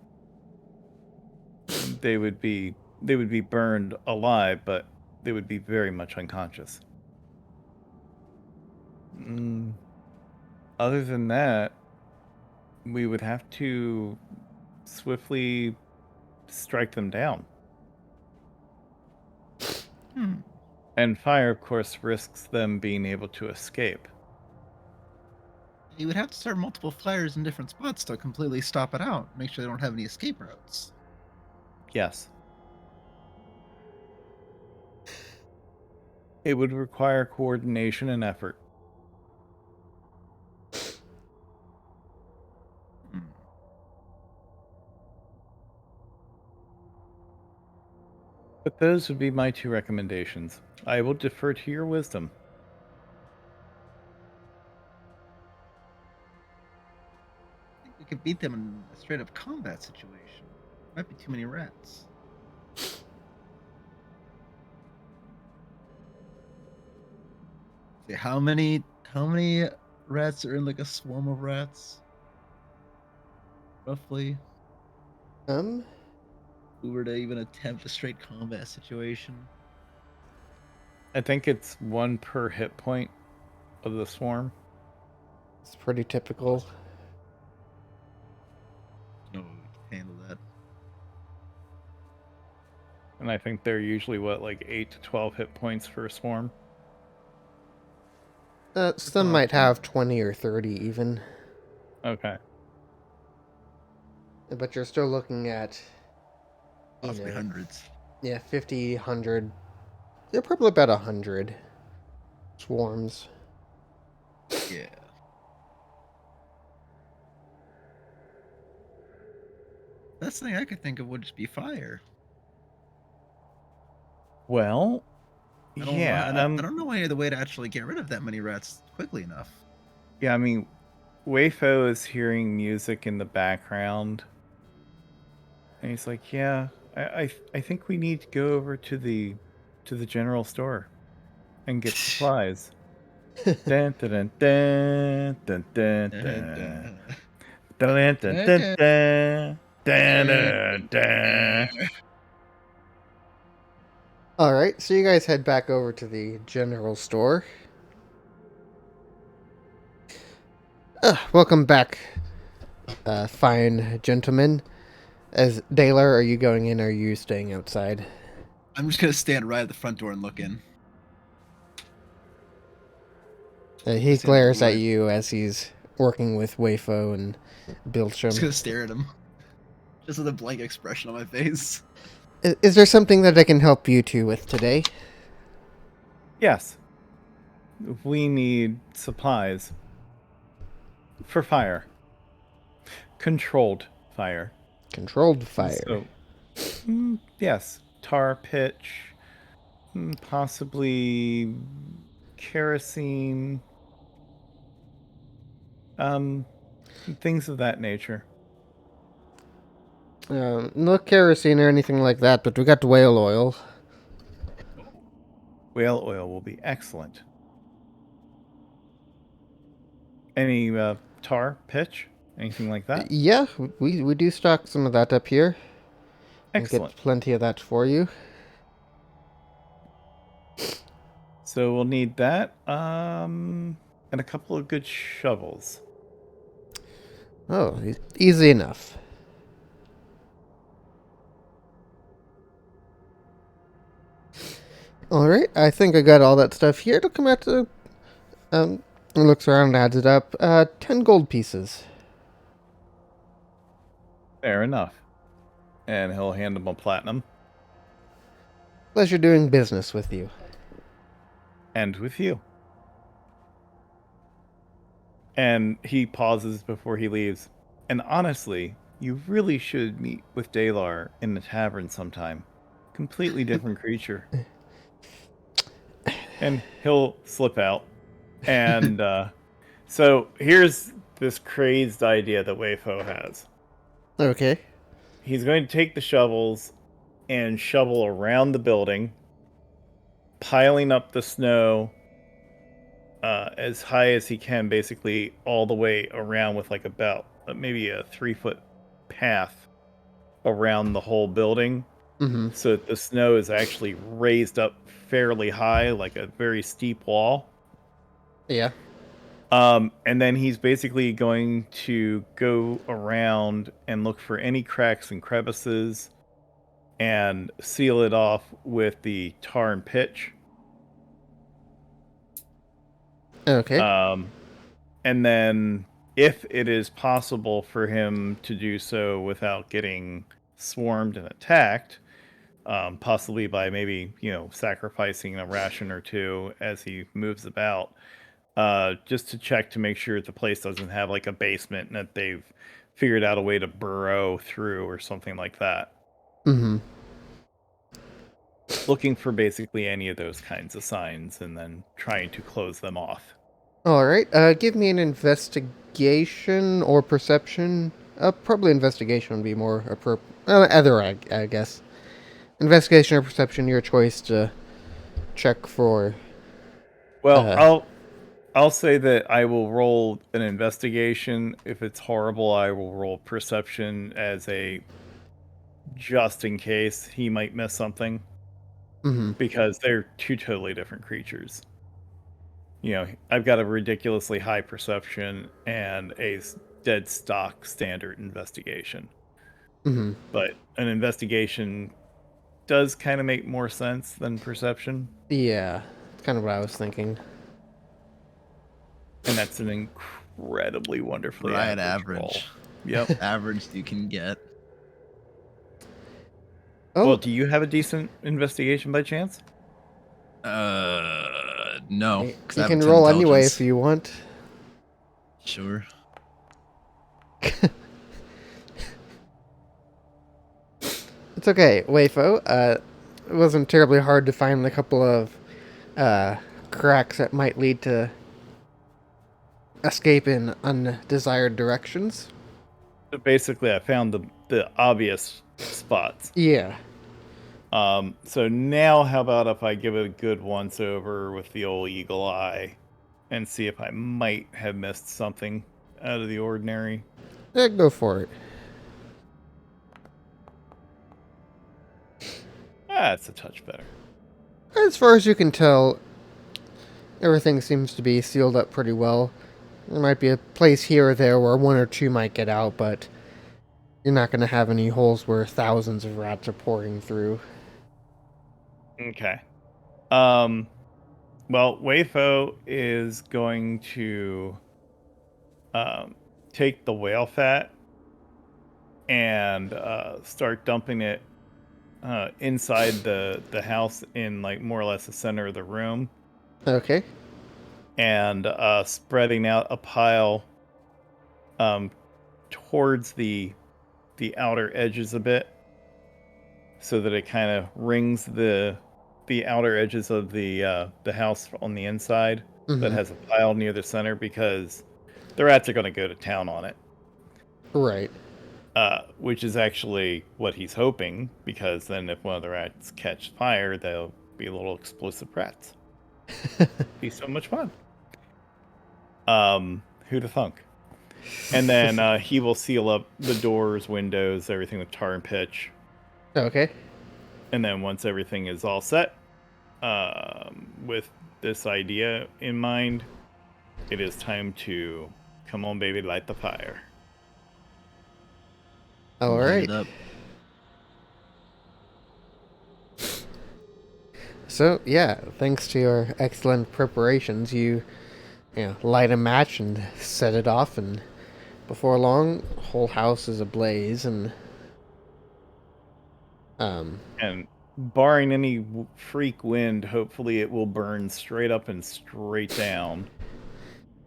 They would be burned alive, but they would be very much unconscious. Other than that, we would have to swiftly strike them down. And fire, of course, risks them being able to escape. You would have to start multiple fires in different spots to completely stop it out. Make sure they don't have any escape routes. Yes. It would require coordination and effort. But those would be my 2 recommendations. I will defer to your wisdom. I think we could beat them in a straight up combat situation. Might be too many rats. See how many rats are in like a swarm of rats? Roughly. Um, If we were to even attempt a straight combat situation. I think it's 1 per hit point of the swarm. it's pretty typical. No, we can handle that. And I think they're usually, like 8 to 12 hit points for a swarm? Some might have 20 or 30 even. Okay. But you're still looking at, Possibly hundreds. yeah, 50, 100. They're probably about 100 swarms. Yeah. Best thing I could think of would just be fire. Well, I don't yeah. know, I don't know any other way to actually get rid of that many rats quickly enough. Yeah, I mean, Wayfo is hearing music in the background. And he's like, yeah, I think we need to go over to the general store and get supplies. Dun, dun, dun, dun, dun, dun, dun. Dun, dun, dun, dun. Dun, dun, dun. Alright, so you guys head back over to the general store. Welcome back, fine gentlemen. As Dalar, are you going in or are you staying outside? I'm just gonna stand right at the front door and look in. He Just in glares the at door. you as he's working with Wayfo and Just Biltram. gonna stare at him. Just with a blank expression on my face. Is there something that I can help you two with today? Yes. We need supplies for fire. Controlled fire. Controlled fire. So, yes, tar pitch, possibly kerosene, things of that nature. No kerosene or anything like that, but we got whale oil. Whale oil will be excellent. Any tar pitch, anything like that? Yeah, we do stock some of that up here. We'll Excellent. get plenty of that for you. So we'll need that, and a couple of good shovels. Oh, easy enough. Alright, I think I got all that stuff here. It'll come out to, looks around and adds it up. 10 gold pieces. Fair enough. And he'll hand him a platinum. Pleasure doing business with you. And with you. And he pauses before he leaves. And honestly, you really should meet with Dalar in the tavern sometime. Completely different creature. And he'll slip out. And so here's this crazed idea that Wayfo has. Okay. He's going to take the shovels and shovel around the building, piling up the snow as high as he can, basically all the way around with like about maybe a 3-foot path around the whole building. Mm-hmm. So that the snow is actually raised up fairly high, like a very steep wall. Yeah. And then he's basically going to go around and look for any cracks and crevices and seal it off with the tar and pitch. Okay. And then if it is possible for him to do so without getting swarmed and attacked, possibly by maybe, sacrificing a ration or two as he moves about, just to check to make sure the place doesn't have like a basement and that they've figured out a way to burrow through or something like that. Mm-hmm. Looking for basically any of those kinds of signs and then trying to close them off. All right. Give me an investigation or perception. Probably investigation would be more appropriate. Either, I guess. Investigation or perception, your choice to check for. Well, I'll say that I will roll an investigation. If it's horrible, I will roll perception as a just in case he might miss something, Mm-hmm. because they're two totally different creatures. I've got a ridiculously high perception and a dead stock standard investigation. Mm-hmm. But an investigation does kind of make more sense than perception. Yeah, that's kind of what I was thinking. And that's an incredibly wonderfully Right average roll. average. Yep. Average you can get. Oh, Well, do you have a decent investigation by chance? No. you 'Cause I have a can 10 roll anyway intelligence. if you want. Sure. It's okay, Wayfo. It wasn't terribly hard to find a couple of cracks that might lead to escape in undesired directions. So basically, I found the obvious spots. Yeah. So now how about if I give it a good once over with the old eagle eye and see if I might have missed something out of the ordinary? Go for it. It's a touch better. As far as you can tell, everything seems to be sealed up pretty well. There might be a place here or there where one or two might get out, but you're not going to have any holes where thousands of rats are pouring through. Okay. Well, Wayfo is going to take the whale fat and start dumping it inside the house in like more or less the center of the room, Okay. and spreading out a pile towards the outer edges a bit, so that it kind of rings the outer edges of the house on the inside, that Mhm. has a pile near the center, because the rats are going to go to town on it. Right. Which is actually what he's hoping, because then if one of the rats catch fire, they'll be little explosive rats. Be so much fun. Who'd have thunk? And then he will seal up the doors, windows, everything with tar and pitch. Okay. And then once everything is all set, with this idea in mind, it is time to, come on, baby, light the fire. All Light right. it up. So, yeah, thanks to your excellent preparations, you light a match and set it off, and before long, the whole house is ablaze, and And barring any freak wind, hopefully it will burn straight up and straight down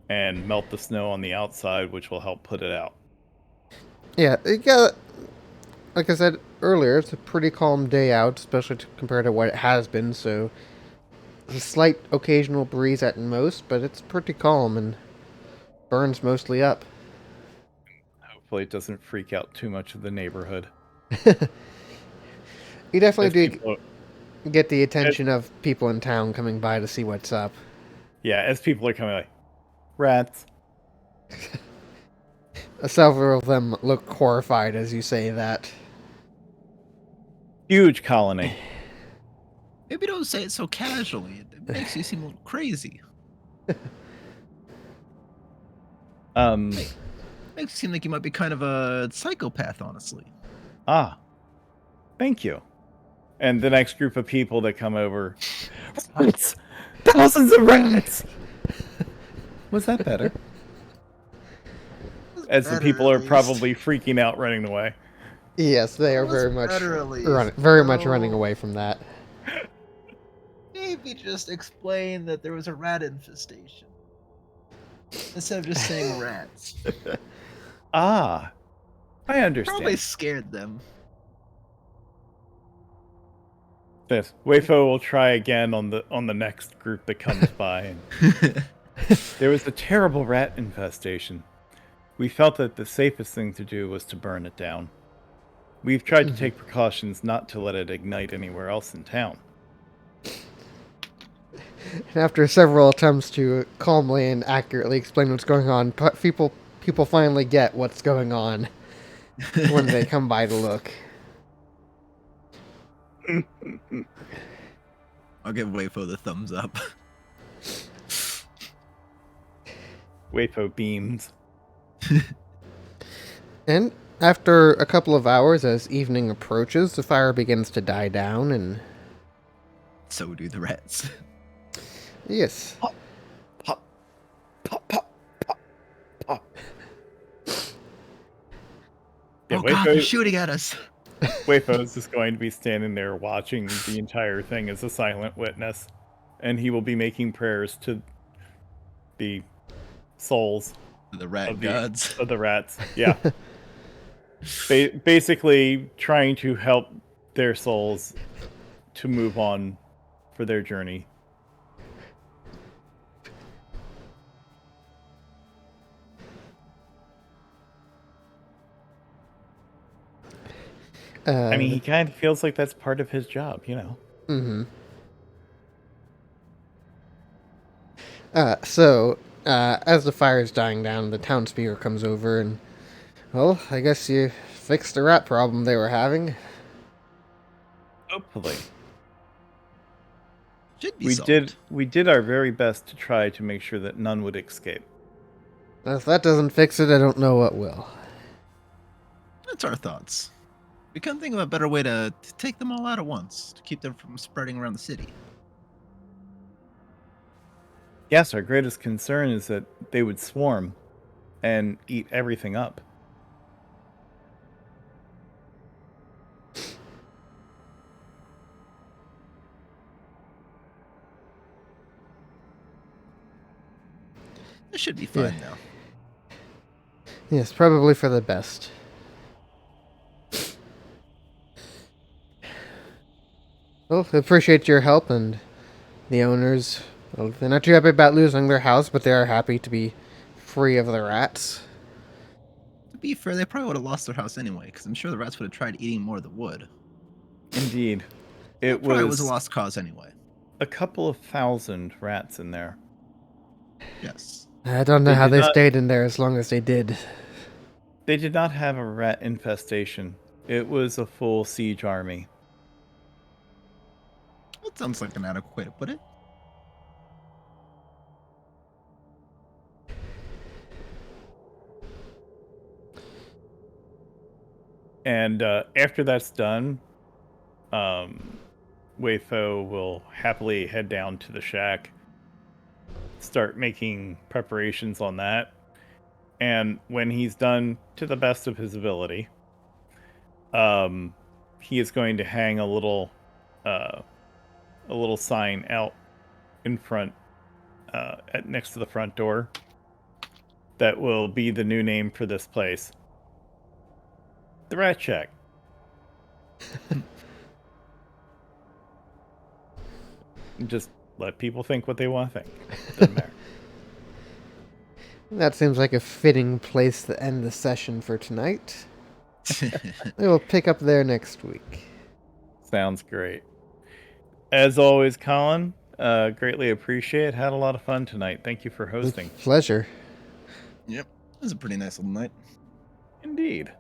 and melt the snow on the outside, which will help put it out. yeah, it got, like I said earlier, it's a pretty calm day out, especially compared to what it has been, so a slight occasional breeze at most, but it's pretty calm and burns mostly up. Hopefully it doesn't freak out too much of the neighborhood. You definitely As do people, get the attention of people in town coming by to see what's up. as people are coming, like, rats. Several of them look horrified as you say that. Huge colony. Maybe don't say it so casually. It makes you seem a little crazy. Makes it seem like you might be kind of a psychopath, honestly. Thank you. And the next group of people that come over, rats! Thousands of rats! Was that better? As the Better, people at are least. probably freaking out, running away. Yes, they are was very much better, at least, running away from that. Maybe just explain that there was a rat infestation instead of just saying rats. I understand. Probably scared them. Yes, Wayfo will try again on the next group that comes by. And there was a terrible rat infestation. We felt that the safest thing to do was to burn it down. We've tried to take precautions not to let it ignite anywhere else in town. After several attempts to calmly and accurately explain what's going on, people finally get what's going on when they come by to look. I'll give Wayfo the thumbs up. Wayfo beams. And after a couple of hours, as evening approaches, the fire begins to die down, and So do the rats. yes, Pop, pop, pop, pop, pop. Yeah, Oh God, they're Wayfo, shooting at us. Wayfo is just going to be standing there watching the entire thing as a silent witness, and he will be making prayers to the souls The rat of gods. the rats. Yeah. Basically trying to help their souls to move on for their journey. I mean, he kind of feels like that's part of his job, you know. Mm-hmm. As the fire is dying down, the townspeople comes over and, well, I guess you fixed the rat problem they were having. Hopefully. Should be solved. We did our very best to try to make sure that none would escape. If that doesn't fix it, I don't know what will. That's our thoughts. We couldn't think of a better way to take them all out at once, to keep them from spreading around the city. Yes, our greatest concern is that they would swarm and eat everything up. This should be fine now. Yes, probably for the best. Well, I appreciate your help, and the owners, well, they're not too happy about losing their house, but they are happy to be free of the rats. To be fair, they probably would have lost their house anyway, because I'm sure the rats would have tried eating more of the wood. Indeed. It probably was a lost cause anyway. a couple of thousand rats in there. Yes. I don't know They how did they not- stayed in there as long as they did. They did not have a rat infestation. It was a full siege army. That sounds like an adequate way to put it. And after that's done, Wayfo will happily head down to the shack, start making preparations on that. And when he's done to the best of his ability, he is going to hang a little sign out in front, next to the front door. That will be the new name for this place. The Rat Shack. Just let people think what they want to think. Doesn't matter. That seems like a fitting place to end the session for tonight. We will pick up there next week. Sounds great. As always, Colin, greatly appreciate it. Had a lot of fun tonight. Thank you for hosting. Pleasure. Yep. It was a pretty nice little night. Indeed.